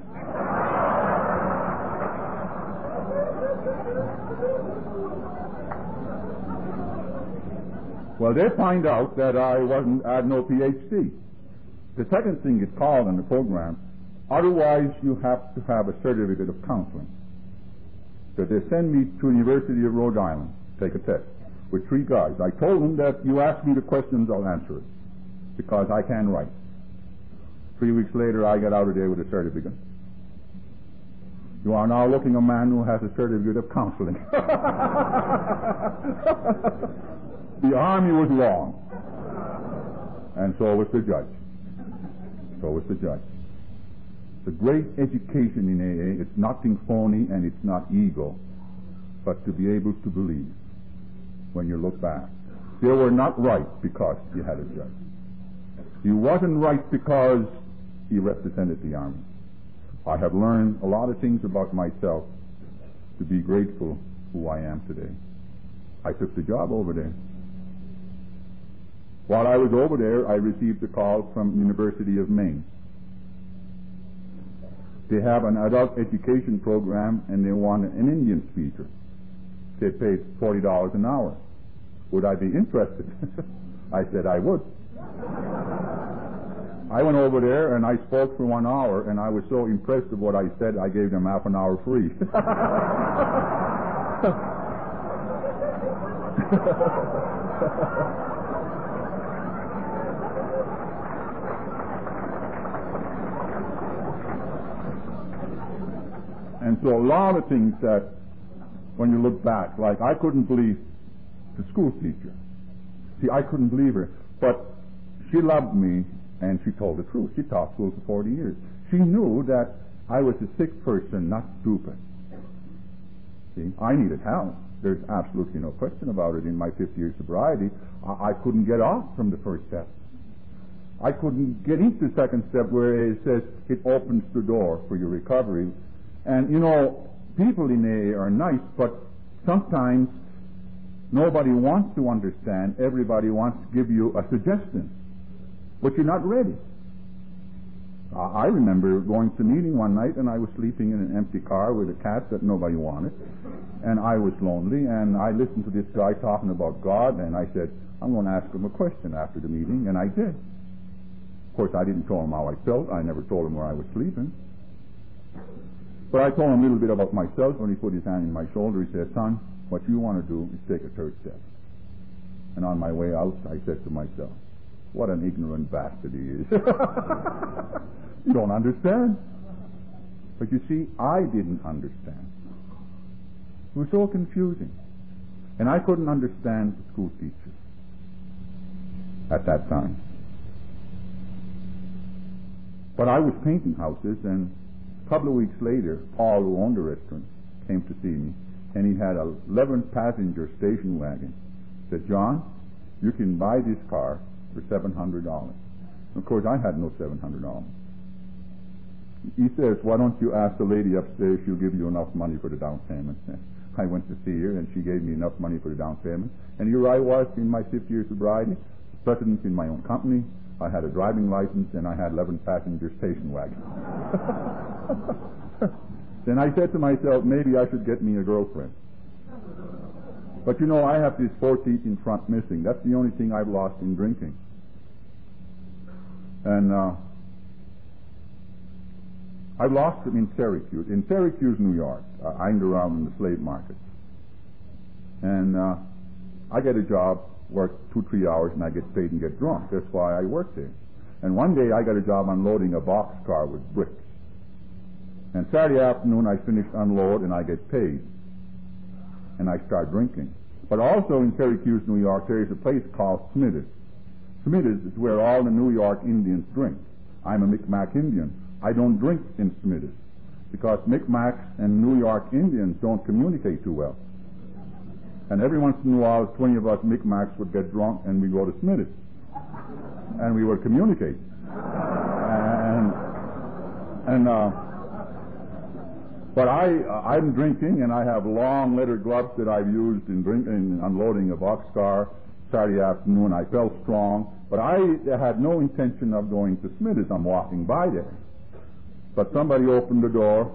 Well, they find out that I had no PhD. The second thing is called in the program, otherwise you have to have a certificate of counseling. So they send me to the University of Rhode Island, take a test, with 3 guys. I told them that you ask me the questions, I'll answer it, because I can write. 3 weeks later, I got out of there with a certificate. You are now looking at a man who has a certificate of counseling. The Army was wrong. And so was the judge. So was the judge. The great education in AA, it's nothing phony and it's not ego, but to be able to believe when you look back. You were not right because you had a judge. You wasn't right because you represented the Army. I have learned a lot of things about myself to be grateful who I am today. I took the job over there. While I was over there, I received a call from University of Maine. They have an adult education program and they want an Indian speaker. They paid $40 an hour. Would I be interested? I said I would. I went over there and I spoke for 1 hour, and I was so impressed with what I said, I gave them half an hour free. And so a lot of things that, when you look back, like I couldn't believe the school teacher. See, I couldn't believe her. But she loved me, and she told the truth. She taught school for 40 years. She knew that I was a sick person, not stupid. See, I needed help. There's absolutely no question about it. In my 50 years sobriety, I couldn't get off from the first step. I couldn't get into the second step where it says it opens the door for your recovery. And, you know, people in AA are nice, but sometimes nobody wants to understand. Everybody wants to give you a suggestion, but you're not ready. I remember going to a meeting one night, and I was sleeping in an empty car with a cat that nobody wanted, and I was lonely, and I listened to this guy talking about God, and I said, I'm going to ask him a question after the meeting, and I did. Of course, I didn't tell him how I felt. I never told him where I was sleeping. But I told him a little bit about myself. When he put his hand on my shoulder, he said, son, what you want to do is take a third step. And on my way out, I said to myself, what an ignorant bastard he is. You don't understand. But you see, I didn't understand. It was so confusing. And I couldn't understand the school teacher at that time. But I was painting houses, and a couple of weeks later, Paul, who owned the restaurant, came to see me, and he had an 11-passenger station wagon. He said, John, you can buy this car for $700. Of course, I had no $700. He says, why don't you ask the lady upstairs, she'll give you enough money for the down payment. I went to see her, and she gave me enough money for the down payment. And here I was in my 50 years sobriety, president in my own company. I had a driving license, and I had 11-passenger station wagon. Then I said to myself, maybe I should get me a girlfriend. But you know, I have these 4 teeth in front missing. That's the only thing I've lost in drinking. And I lost them in Syracuse. In Syracuse, New York. I hanged around in the slave market. And I get a job, work 2-3 hours, and I get paid and get drunk. That's why I work there. And one day I got a job unloading a boxcar with bricks. And Saturday afternoon I finished unload and I get paid. And I start drinking. But also in Syracuse, New York, there is a place called Smithers. Smithers is where all the New York Indians drink. I'm a Micmac Indian. I don't drink in Smithers because Micmacs and New York Indians don't communicate too well. And every once in a while, 20 of us Micmacs would get drunk and we go to Smithers. And we would communicate. But I'm drinking, and I have long leather gloves that I've used in unloading a boxcar. Saturday afternoon, I felt strong, but I had no intention of going to Smithers. I'm walking by there. But somebody opened the door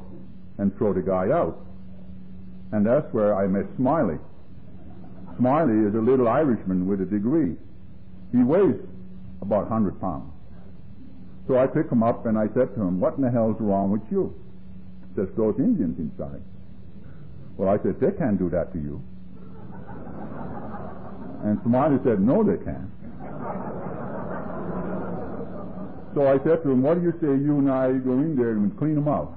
and threw the guy out. And that's where I met Smiley. Smiley is a little Irishman with a degree. He weighs about 100 pounds. So I picked him up and I said to him, what in the hell's wrong with you? He says, those Indians inside. Well, I said, they can't do that to you. And Smiley said, no, they can't. So I said to him, what do you say you and I go in there and clean them out?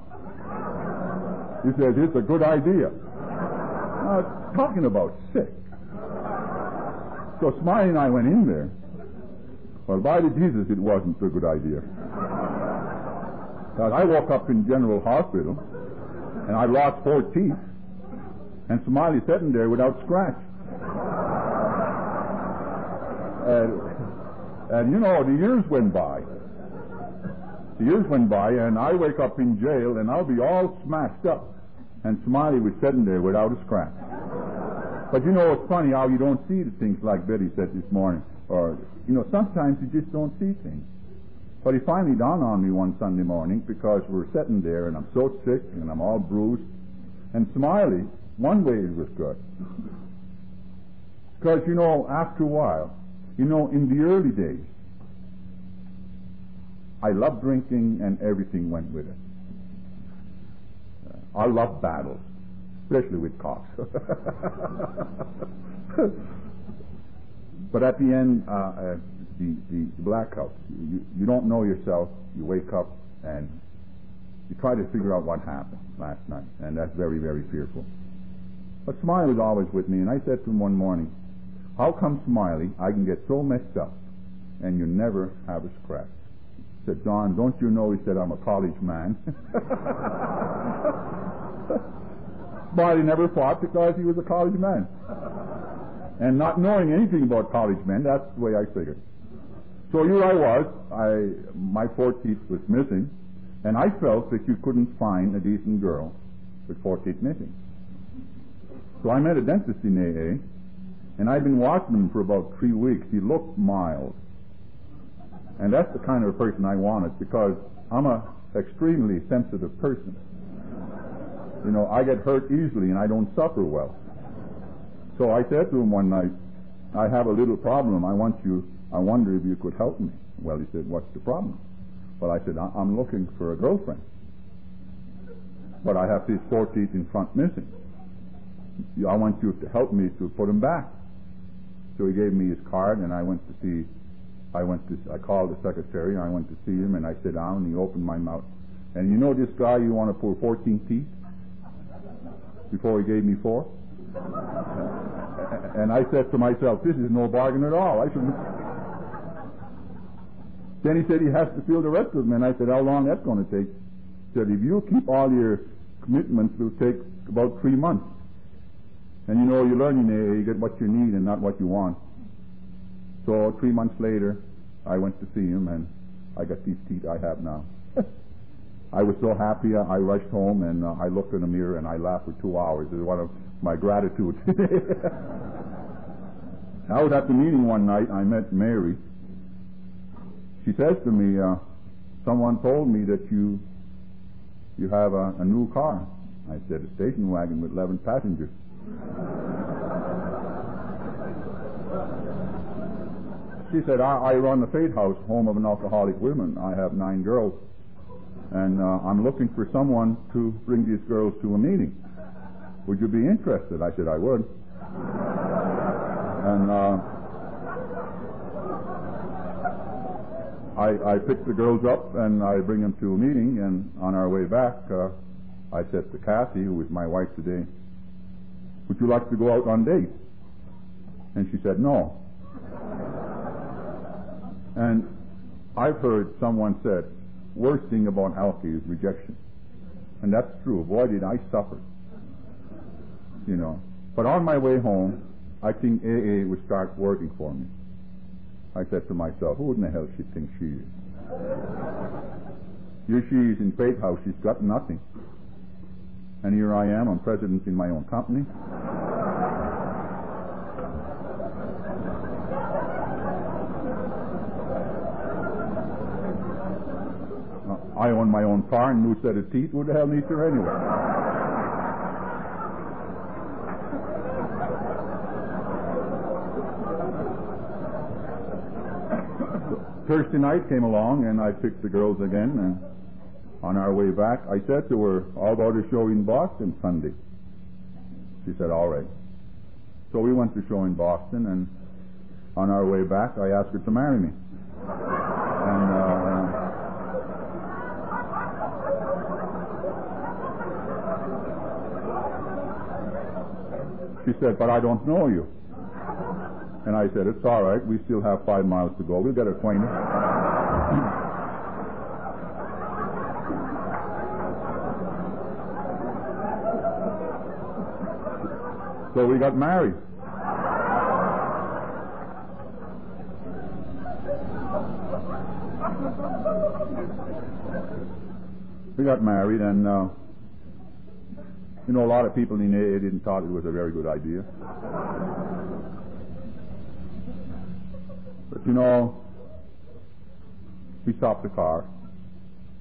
He said, it's a good idea. Now, talking about sick. So Smiley and I went in there. Well, by the Jesus, it wasn't a good idea. Because I woke up in General Hospital, and I lost 4 teeth, and Smiley sitting there without scratch. And you know, the years went by. And I wake up in jail, and I'll be all smashed up, and Smiley was sitting there without a scratch. But you know, it's funny how you don't see the things like Betty said this morning. Or, you know, sometimes you just don't see things. But he finally dawned on me one Sunday morning, because we're sitting there, and I'm so sick, and I'm all bruised. And Smiley, one way it was good. Because, you know, after a while, you know, in the early days, I loved drinking, and everything went with it. I loved battles, especially with cops. But at the end, the blackouts, you don't know yourself. You wake up and you try to figure out what happened last night, and that's very, very fearful. But Smiley was always with me, and I said to him one morning, how come, Smiley, I can get so messed up and you never have a scratch? He said, John, don't you know, he said, I'm a college man. Smiley never fought because he was a college man. And not knowing anything about college men, that's the way I figured. So here I was, my 4 teeth was missing, and I felt that you couldn't find a decent girl with 4 teeth missing. So I met a dentist in AA, and I'd been watching him for about 3 weeks. He looked mild. And that's the kind of person I wanted, because I'm a extremely sensitive person. You know, I get hurt easily, and I don't suffer well. So I said to him one night, I have a little problem. I wonder if you could help me. Well, he said, what's the problem? Well, I said, I'm looking for a girlfriend. But I have these 4 teeth in front missing. I want you to help me to put them back. So he gave me his card, and I called the secretary, and I went to see him, and I sat down, and he opened my mouth. And you know this guy, you want to pull 14 teeth? Before he gave me 4? And I said to myself, this is no bargain at all. I shouldn't. Then he said he has to fill the rest of them, and I said, how long that's going to take? He said, if you keep all your commitments, it'll take about 3 months. And you know, you learn in AA, you get what you need and not what you want. So 3 months later, I went to see him, and I got these teeth I have now. I was so happy, I rushed home, and I looked in the mirror, and I laughed for 2 hours. It was one of my gratitude. I was at the meeting one night, I met Mary. She says to me, someone told me that you have a new car. I said, a station wagon with 11 passengers. She said, I run the Faith House, home of an alcoholic women. I have 9 girls. And I'm looking for someone to bring these girls to a meeting. Would you be interested? I said, I would. And I picked the girls up, and I bring them to a meeting, and on our way back, I said to Kathy, who is my wife today, would you like to go out on dates? And she said, no. And I've heard someone said, worst thing about alky is rejection. And that's true. Boy, did I suffer. You know. But on my way home, I think AA would start working for me. I said to myself, who in the hell she thinks she is? Here she is in Faith House. She's got nothing. And here I am. I'm president in my own company. I own my own car and new set of teeth. Who the hell needs her anyway? Thursday night came along, and I picked the girls again, and on our way back, I said to her, how about a show in Boston Sunday? She said, all right. So we went to a show in Boston, and on our way back, I asked her to marry me. And she said, but I don't know you. And I said, it's all right. We still have 5 miles to go. We'll get acquainted. So we got married. We got married, and a lot of people in AA didn't thought it was a very good idea. But we stopped the car,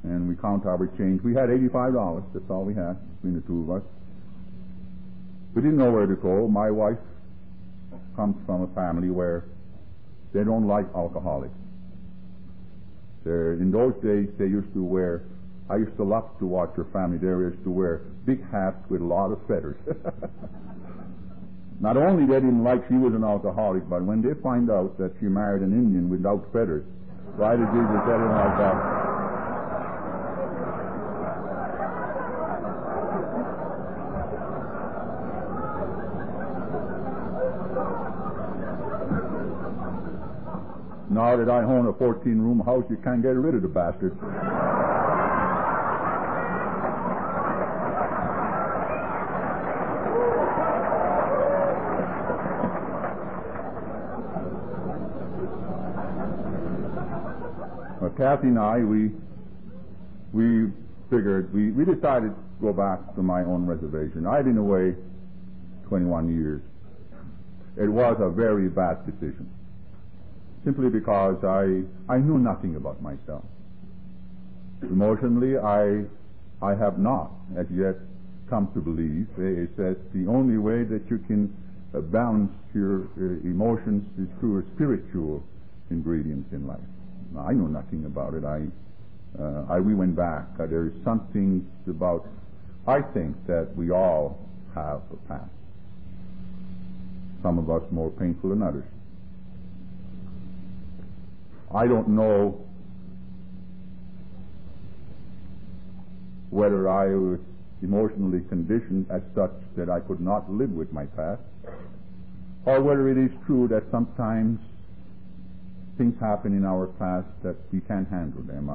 and we counted our change. We had $85. That's all we had between the two of us. We didn't know where to go. My wife comes from a family where they don't like alcoholics. In those days, they used to wear, I used to love to watch her family. They used to wear big hats with a lot of feathers. Not only they didn't like she was an alcoholic, but when they find out that she married an Indian without feathers, why did Jesus tell him like that? Now that I own a 14-room house, you can't get rid of the bastard. Kathy and I, we figured, we decided to go back to my own reservation. I'd been away 21 years. It was a very bad decision, simply because I knew nothing about myself. Emotionally, I have not as yet come to believe. It says the only way that you can balance your emotions is through a spiritual ingredients in life. I know nothing about it. We went back. There is something about, I think, that we all have a past. Some of us more painful than others. I don't know whether I was emotionally conditioned as such that I could not live with my past, or whether it is true that sometimes things happen in our past that we can't handle them.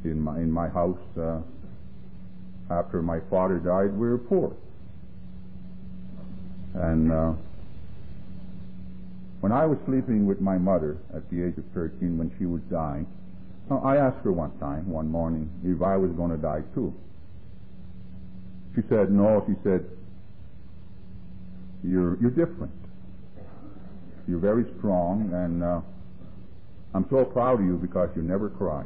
In my house, after my father died, we were poor. And when I was sleeping with my mother at the age of 13 when she was dying, I asked her one morning, if I was going to die too. She said, no. She said, you're different. You're very strong, and I'm so proud of you because you never cry.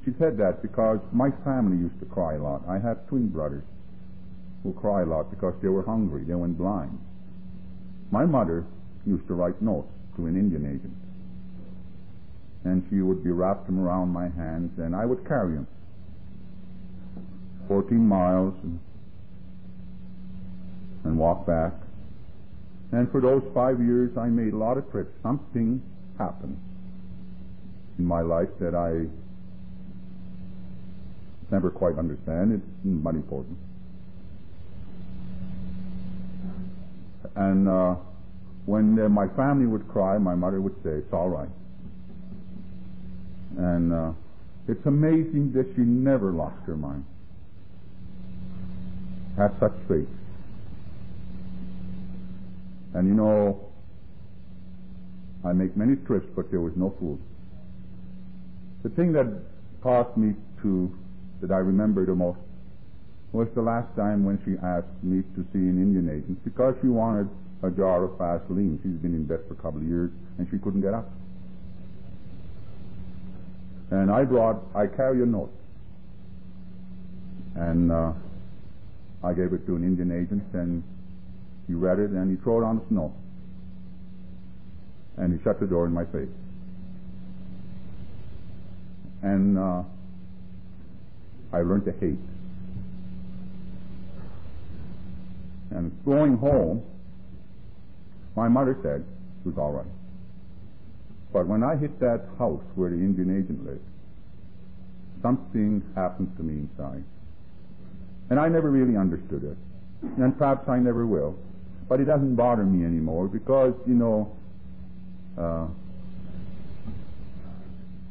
She said that because my family used to cry a lot. I have twin brothers who cry a lot because they were hungry. They went blind. My mother used to write notes to an Indian agent, and she would be wrapped them around my hands, and I would carry them 14 miles and walk back. And for those 5 years, I made a lot of trips. Something happened in my life that I never quite understand. It's not important. And when my family would cry, my mother would say, it's all right. And it's amazing that she never lost her mind. Had such faith. And I make many trips, but there was no food. The thing that caused me that I remember the most was the last time when she asked me to see an Indian agent because she wanted a jar of Vaseline. She's been in bed for a couple of years and she couldn't get up. And I carry a note. And I gave it to an Indian agent, and he read it and he threw it on the snow. And he shut the door in my face. And I learned to hate. And going home, my mother said it was all right. But when I hit that house where the Indian agent lived, something happened to me inside. And I never really understood it. And perhaps I never will. But it doesn't bother me anymore because,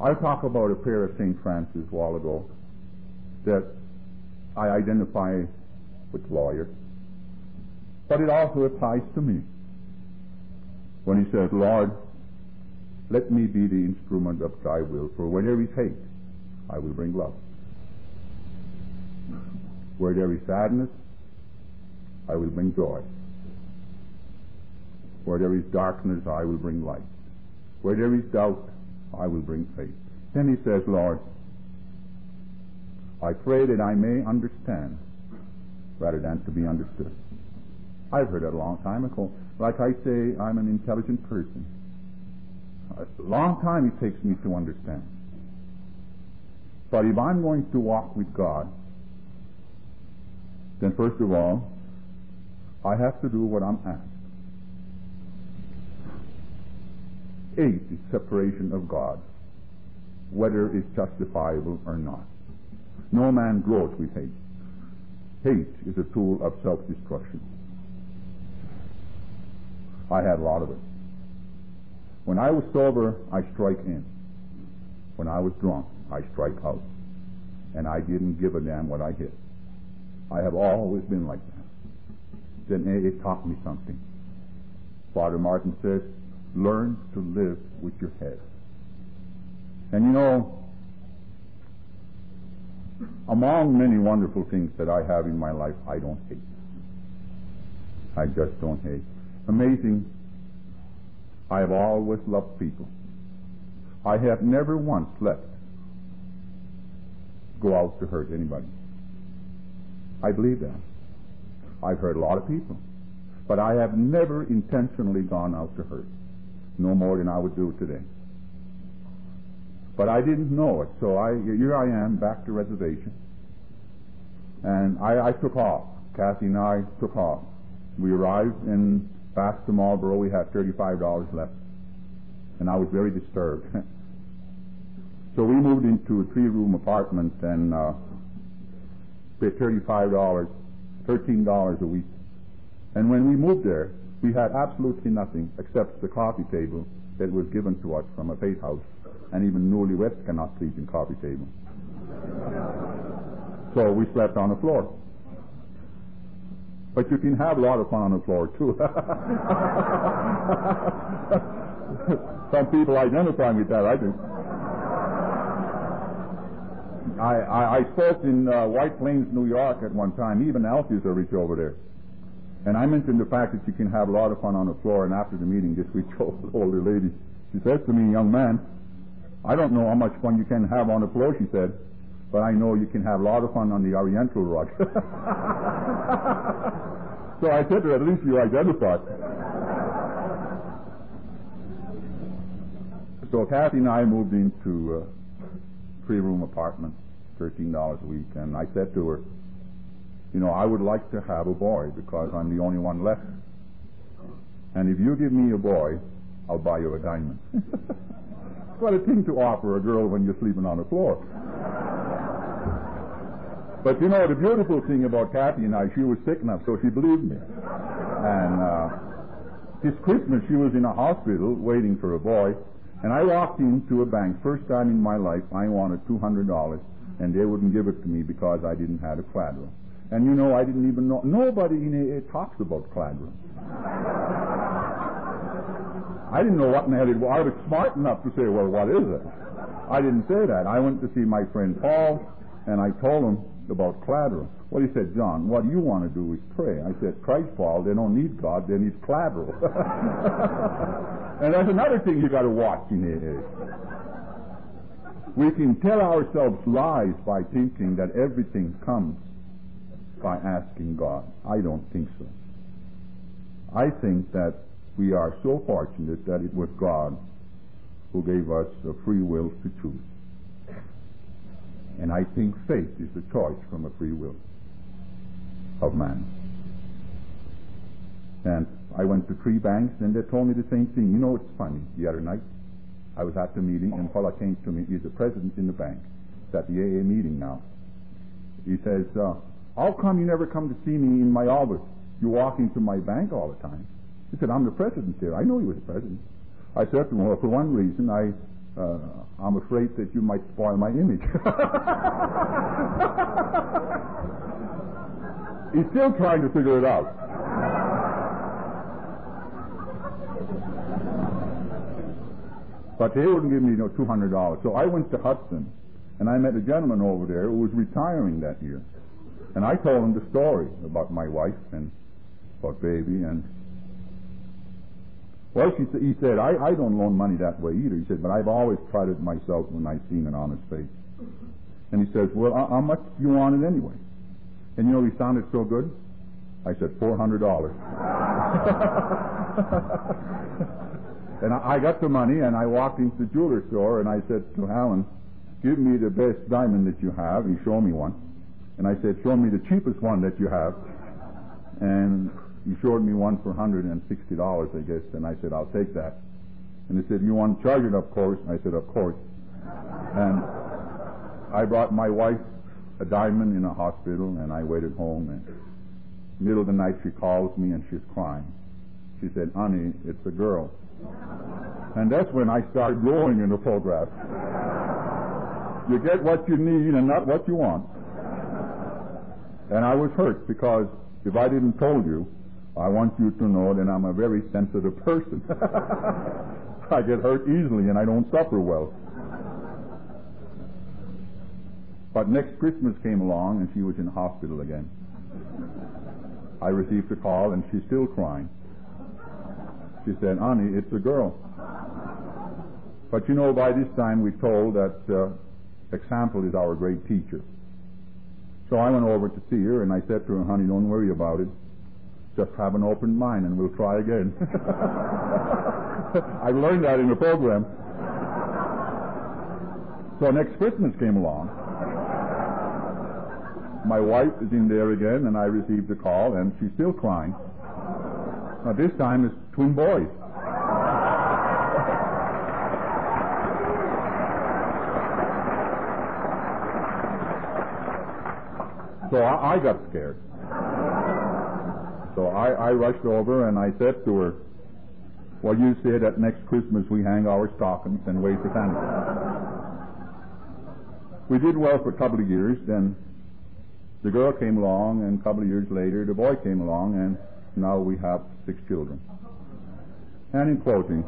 I talked about a prayer of St. Francis a while ago that I identify with lawyer. But it also applies to me. When he says, Lord, let me be the instrument of thy will, for where there is hate, I will bring love. Where there is sadness, I will bring joy. Where there is darkness, I will bring light. Where there is doubt, I will bring faith. Then he says, Lord, I pray that I may understand rather than to be understood. I've heard that a long time ago. Like I say, I'm an intelligent person. A long time it takes me to understand. But if I'm going to walk with God, then first of all, I have to do what I'm asked. Hate is separation of God, whether it's justifiable or not. No man grows with hate. Hate is a tool of self-destruction. I had a lot of it. When I was sober, I strike in. When I was drunk, I strike out. And I didn't give a damn what I hit. I have always been like that. Then it taught me something. Father Martin says, learn to live with your head. And you know, among many wonderful things that I have in my life, I don't hate. I just don't hate. Amazing. I have always loved people. I have never once let go out to hurt anybody. I believe that. I've hurt a lot of people. But I have never intentionally gone out to hurt. No more than I would do today. But I didn't know it. So here I am, back to reservation. And I took off. Kathy and I took off. We arrived in back to Marlborough. We had $35 left. And I was very disturbed. So we moved into a 3-room apartment and paid $35, $13 a week. And when we moved there, we had absolutely nothing except the coffee table that was given to us from a faith house. And even newlyweds cannot sleep in coffee table. So we slept on the floor. But you can have a lot of fun on the floor, too. Some people identify with that, I do. I spoke in White Plains, New York at one time. Even Alfie's are rich over there. And I mentioned the fact that you can have a lot of fun on the floor, and after the meeting, this rich older lady, she says to me, young man, I don't know how much fun you can have on the floor, she said, but I know you can have a lot of fun on the Oriental rug. So I said to her, at least you identified. So Kathy and I moved into a 3-room apartment, $13 a week, and I said to her, you know, I would like to have a boy because I'm the only one left. And if you give me a boy, I'll buy you a diamond. What a thing to offer a girl when you're sleeping on the floor. But you know, the beautiful thing about Kathy and I, she was sick enough, so she believed me. And this Christmas, she was in a hospital waiting for a boy, and I walked into a bank. First time in my life, I wanted $200, and they wouldn't give it to me because I didn't have a collateral. And you know, I didn't even know. Nobody in AA talks about collateral. I didn't know what in the hell it was. I was smart enough to say, well, what is it? I didn't say that. I went to see my friend Paul, and I told him about collateral. Well, he said, John, what you want to do is pray. I said, Christ, Paul, they don't need God, they need collateral. And that's another thing you got to watch in AA. We can tell ourselves lies by thinking that everything comes by asking God. I don't think so. I think that we are so fortunate that it was God who gave us a free will to choose. And I think faith is a choice from a free will of man. And I went to 3 banks and they told me the same thing. You know, it's funny. The other night I was at the meeting and fella came to me. He's the president in the bank. It's at the AA meeting now. He says, how come you never come to see me in my office? You walk into my bank all the time. He said, I'm the president there. I know he was the president. I said to him, well, for one reason, I'm afraid that you might spoil my image. He's still trying to figure it out. But they wouldn't give me $200. So I went to Hudson, and I met a gentleman over there who was retiring that year. And I told him the story about my wife and about baby. And well, he said, I don't loan money that way either. He said, but I've always tried it myself when I've seen an honest face. And he says, well, how much do you want it anyway? And he sounded so good. I said, $400. And I got the money, and I walked into the jeweler store, and I said to Alan, give me the best diamond that you have. He showed me one. And I said, show me the cheapest one that you have. And he showed me one for $160, I guess. And I said, I'll take that. And he said, you want to charge it, of course? I said, of course. And I brought my wife a diamond in a hospital, and I waited home. And middle of the night, she calls me, and she's crying. She said, honey, it's a girl. And that's when I started glowing in the photograph. You get what you need and not what you want. And I was hurt because if I didn't told you, I want you to know that I'm a very sensitive person. I get hurt easily and I don't suffer well. But next Christmas came along and she was in the hospital again. I received a call and she's still crying. She said, honey, it's a girl. But by this time we told that example is our great teacher. So I went over to see her and I said to her, honey, don't worry about it. Just have an open mind and we'll try again. I learned that in the program. So next Christmas came along. My wife is in there again and I received a call and she's still crying. Now this time it's twin boys. So I got scared. So I rushed over and I said to her, well, you said that next Christmas we hang our stockings and wait for Santa. We did well for a couple of years. Then the girl came along, and a couple of years later the boy came along, and now we have 6 children. And in closing,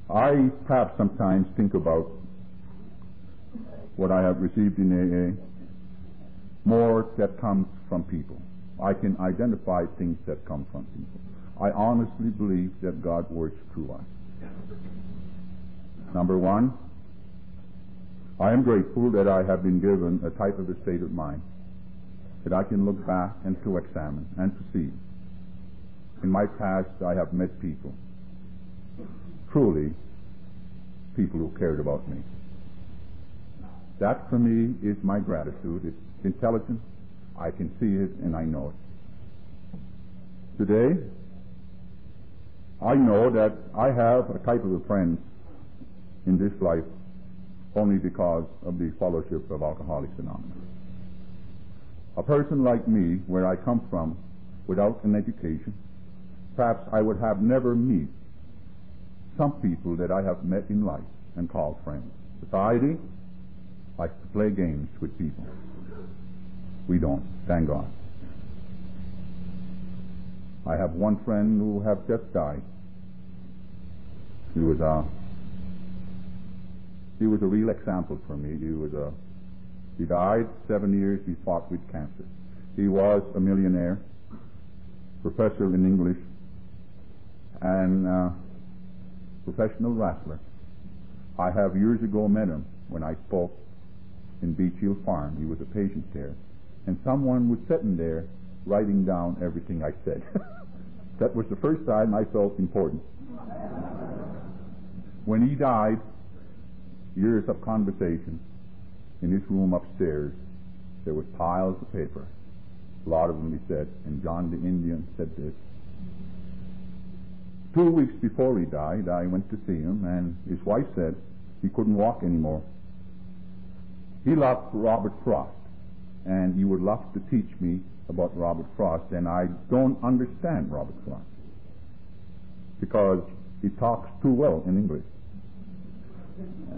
I perhaps sometimes think about what I have received in AA, more that comes from people. I can identify things that come from people. I honestly believe that God works through us. Number one, I am grateful that I have been given a type of a state of mind that I can look back and to examine and to see. In my past, I have met people, truly people who cared about me. That for me is my gratitude. It's intelligent. I can see it and I know it. Today, I know that I have a type of a friend in this life only because of the fellowship of Alcoholics Anonymous. A person like me, where I come from, without an education, perhaps I would have never met some people that I have met in life and called friends. Society likes to play games with people. We don't, thank God. I have one friend who have just died. He was a real example for me. He died 7 years. He fought with cancer. He was a millionaire, professor in English, and professional wrestler. I have years ago met him when I spoke in Beach Hill Farm. He was a patient there. And someone was sitting there writing down everything I said. That was the first time I felt important. When he died, years of conversation in his room upstairs, there was piles of paper. A lot of them he said, and John the Indian said this. 2 weeks before he died, I went to see him, and his wife said he couldn't walk anymore. He loved Robert Frost, and he would love to teach me about Robert Frost, and I don't understand Robert Frost because he talks too well in English.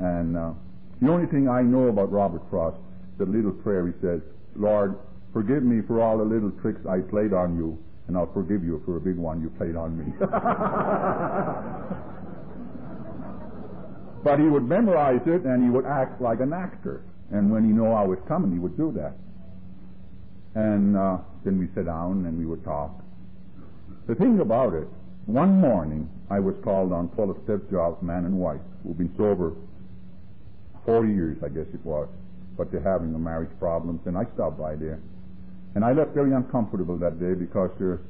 And the only thing I know about Robert Frost, the little prayer he says, Lord, forgive me for all the little tricks I played on you, and I'll forgive you for a big one you played on me. But he would memorize it, and he would act like an actor. And when he knew I was coming, he would do that. And then we sit down and we would talk. The thing about it, one morning I was called on 12 step jobs, man and wife, who've been sober 40 years, I guess it was, but they're having a marriage problems, and I stopped by there. And I left very uncomfortable that day because there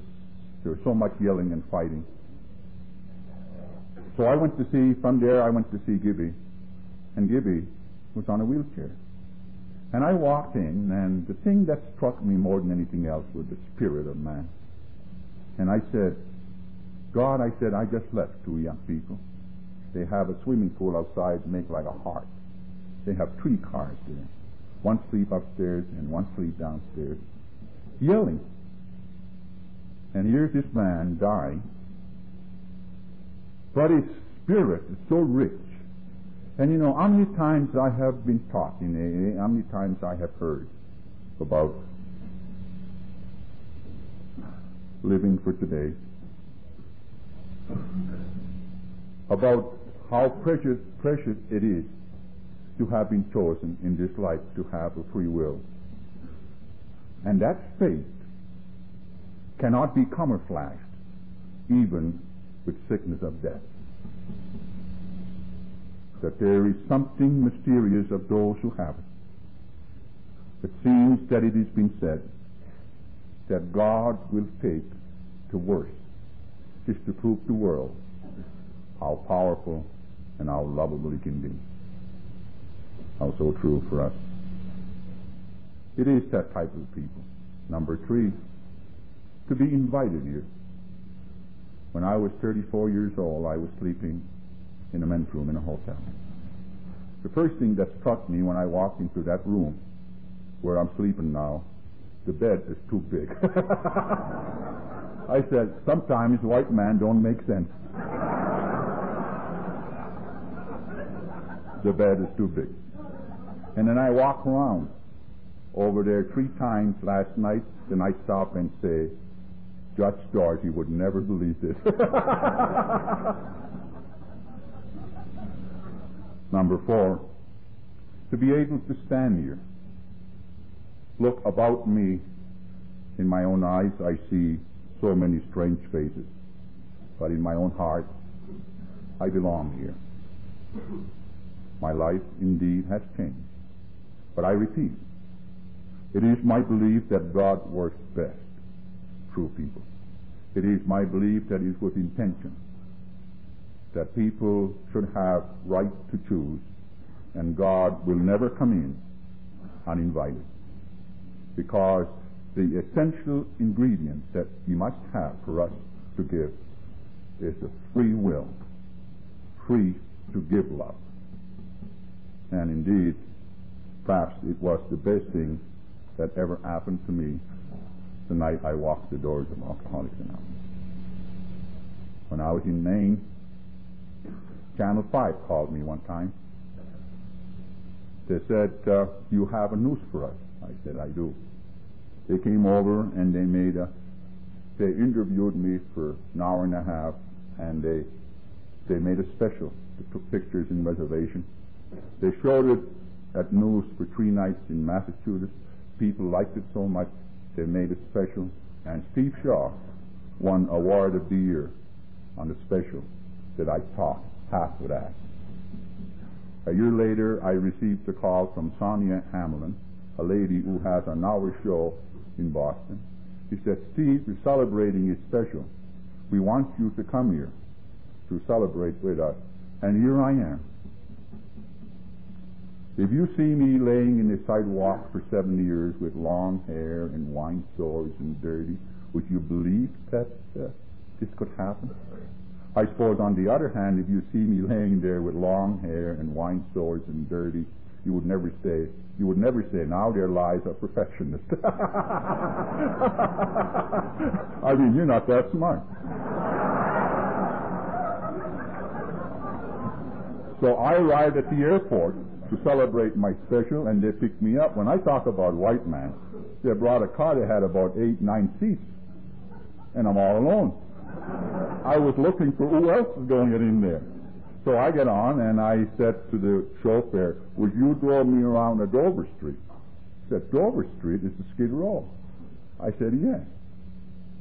was so much yelling and fighting. So from there I went to see Gibby, and Gibby was on a wheelchair. And I walked in, and the thing that struck me more than anything else was the spirit of man. And I said, God, I said, I just left 2 young people. They have a swimming pool outside, make like a heart. They have 3 cars there. One sleep upstairs and one sleep downstairs, yelling. And here's this man dying. But his spirit is so rich. And you know, how many times I have been taught in AA, how many times I have heard about living for today, about how precious it is to have been chosen in this life to have a free will. And that faith cannot be camouflaged even with sickness of death. That there is something mysterious of those who have it. It seems that it has been said that God will take the worst just to prove to the world how powerful and how lovable He can be. How so true for us. It is that type of people. Number 3, to be invited here. When I was 34 years old, I was sleeping in a men's room in a hotel. The first thing that struck me when I walked into that room where I'm sleeping now, the bed is too big. I said, sometimes white men don't make sense. The bed is too big. And then I walk around over there 3 times last night, then I stop and say, Judge George, you would never believe this. Number 4, to be able to stand here, look about me, in my own eyes I see so many strange faces, but in my own heart I belong here. My life indeed has changed, but I repeat, it is my belief that God works best through people. It is my belief that it is with intention, that people should have right to choose, and God will never come in uninvited, because the essential ingredient that He must have for us to give is the free will, free to give love. And indeed, perhaps it was the best thing that ever happened to me the night I walked the doors of Alcoholics Anonymous. When I was in Maine, Channel 5 called me one time. They said, you have a news for us. I said, I do. They came over and they interviewed me for an hour and a half, and they made a special. They took pictures in reservation. They showed it at news for 3 nights in Massachusetts. People liked it so much, they made it special. And Steve Shaw won Award of the Year on the special that I taught half of that. A year later, I received a call from Sonia Hamlin, a lady who has an hour show in Boston. She said, Steve, we're celebrating a special. We want you to come here to celebrate with us. And here I am. If you see me laying in the sidewalk for 7 years with long hair and wine sores and dirty, would you believe that this could happen? I suppose, on the other hand, if you see me laying there with long hair and wine sores and dirty, you would never say, now their lives are perfectionist. I mean, you're not that smart. So I arrived at the airport to celebrate my special, and they picked me up. When I talk about white man, they brought a car that had about 8, 9 seats, and I'm all alone. I was looking for who else was going to get in there. So I get on and I said to the chauffeur, would you draw me around a Dover Street? He said, Dover Street is the Skid Row. I said, yes.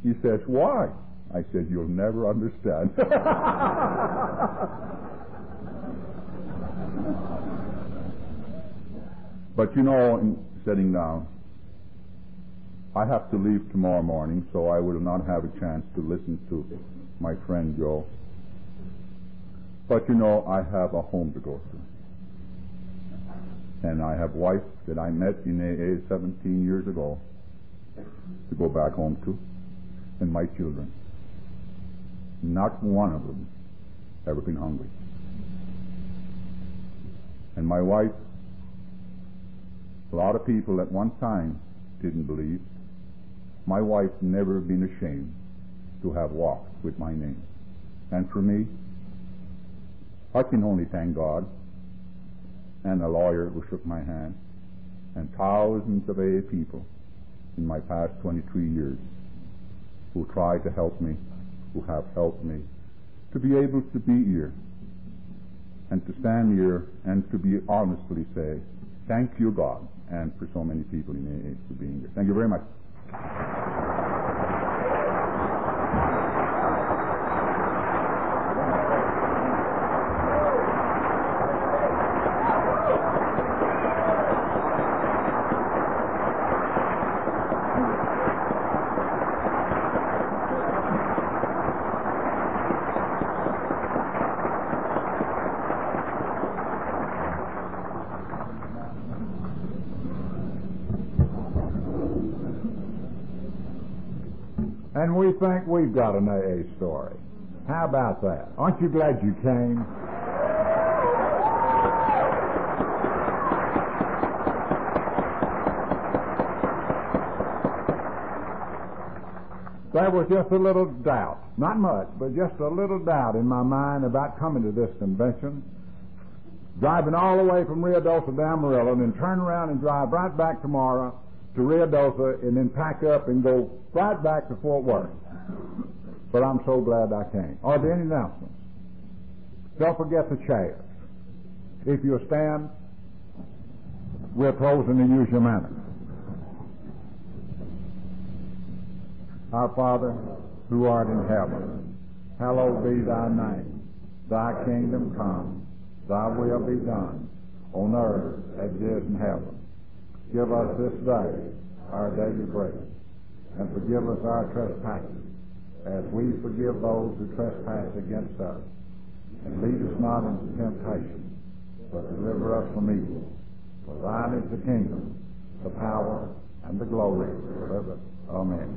He says, why? I said, you'll never understand. But you know, in sitting down, I have to leave tomorrow morning, so I will not have a chance to listen to my friend Joe. But you know, I have a home to go to. And I have a wife that I met in AA 17 years ago to go back home to, and my children. Not one of them ever been hungry. And my wife, a lot of people at one time didn't believe. My wife never been ashamed to have walked with my name. And for me, I can only thank God and a lawyer who shook my hand and thousands of AA people in my past 23 years who tried to help me, who have helped me to be able to be here and to stand here and to be honestly say, thank you, God, and for so many people in AA for being here. Thank you very much. And we think we've got an AA story. How about that? Aren't you glad you came? There was just a little doubt, not much, but just a little doubt in my mind about coming to this convention, driving all the way from Rio Dosa to Amarillo, and then turn around and drive right back tomorrow to Rio Dosa, and then pack up and go right back to Fort Worth. But I'm so glad I came. Are there any announcements? Don't forget the chairs. If you'll stand, we'll close in the usual manner. Our Father, who art in heaven, hallowed be thy name. Thy kingdom come, thy will be done, on earth as it is in heaven. Give us this day our daily bread, and forgive us our trespasses, as we forgive those who trespass against us. And lead us not into temptation, but deliver us from evil. For thine is the kingdom, the power, and the glory forever. Amen.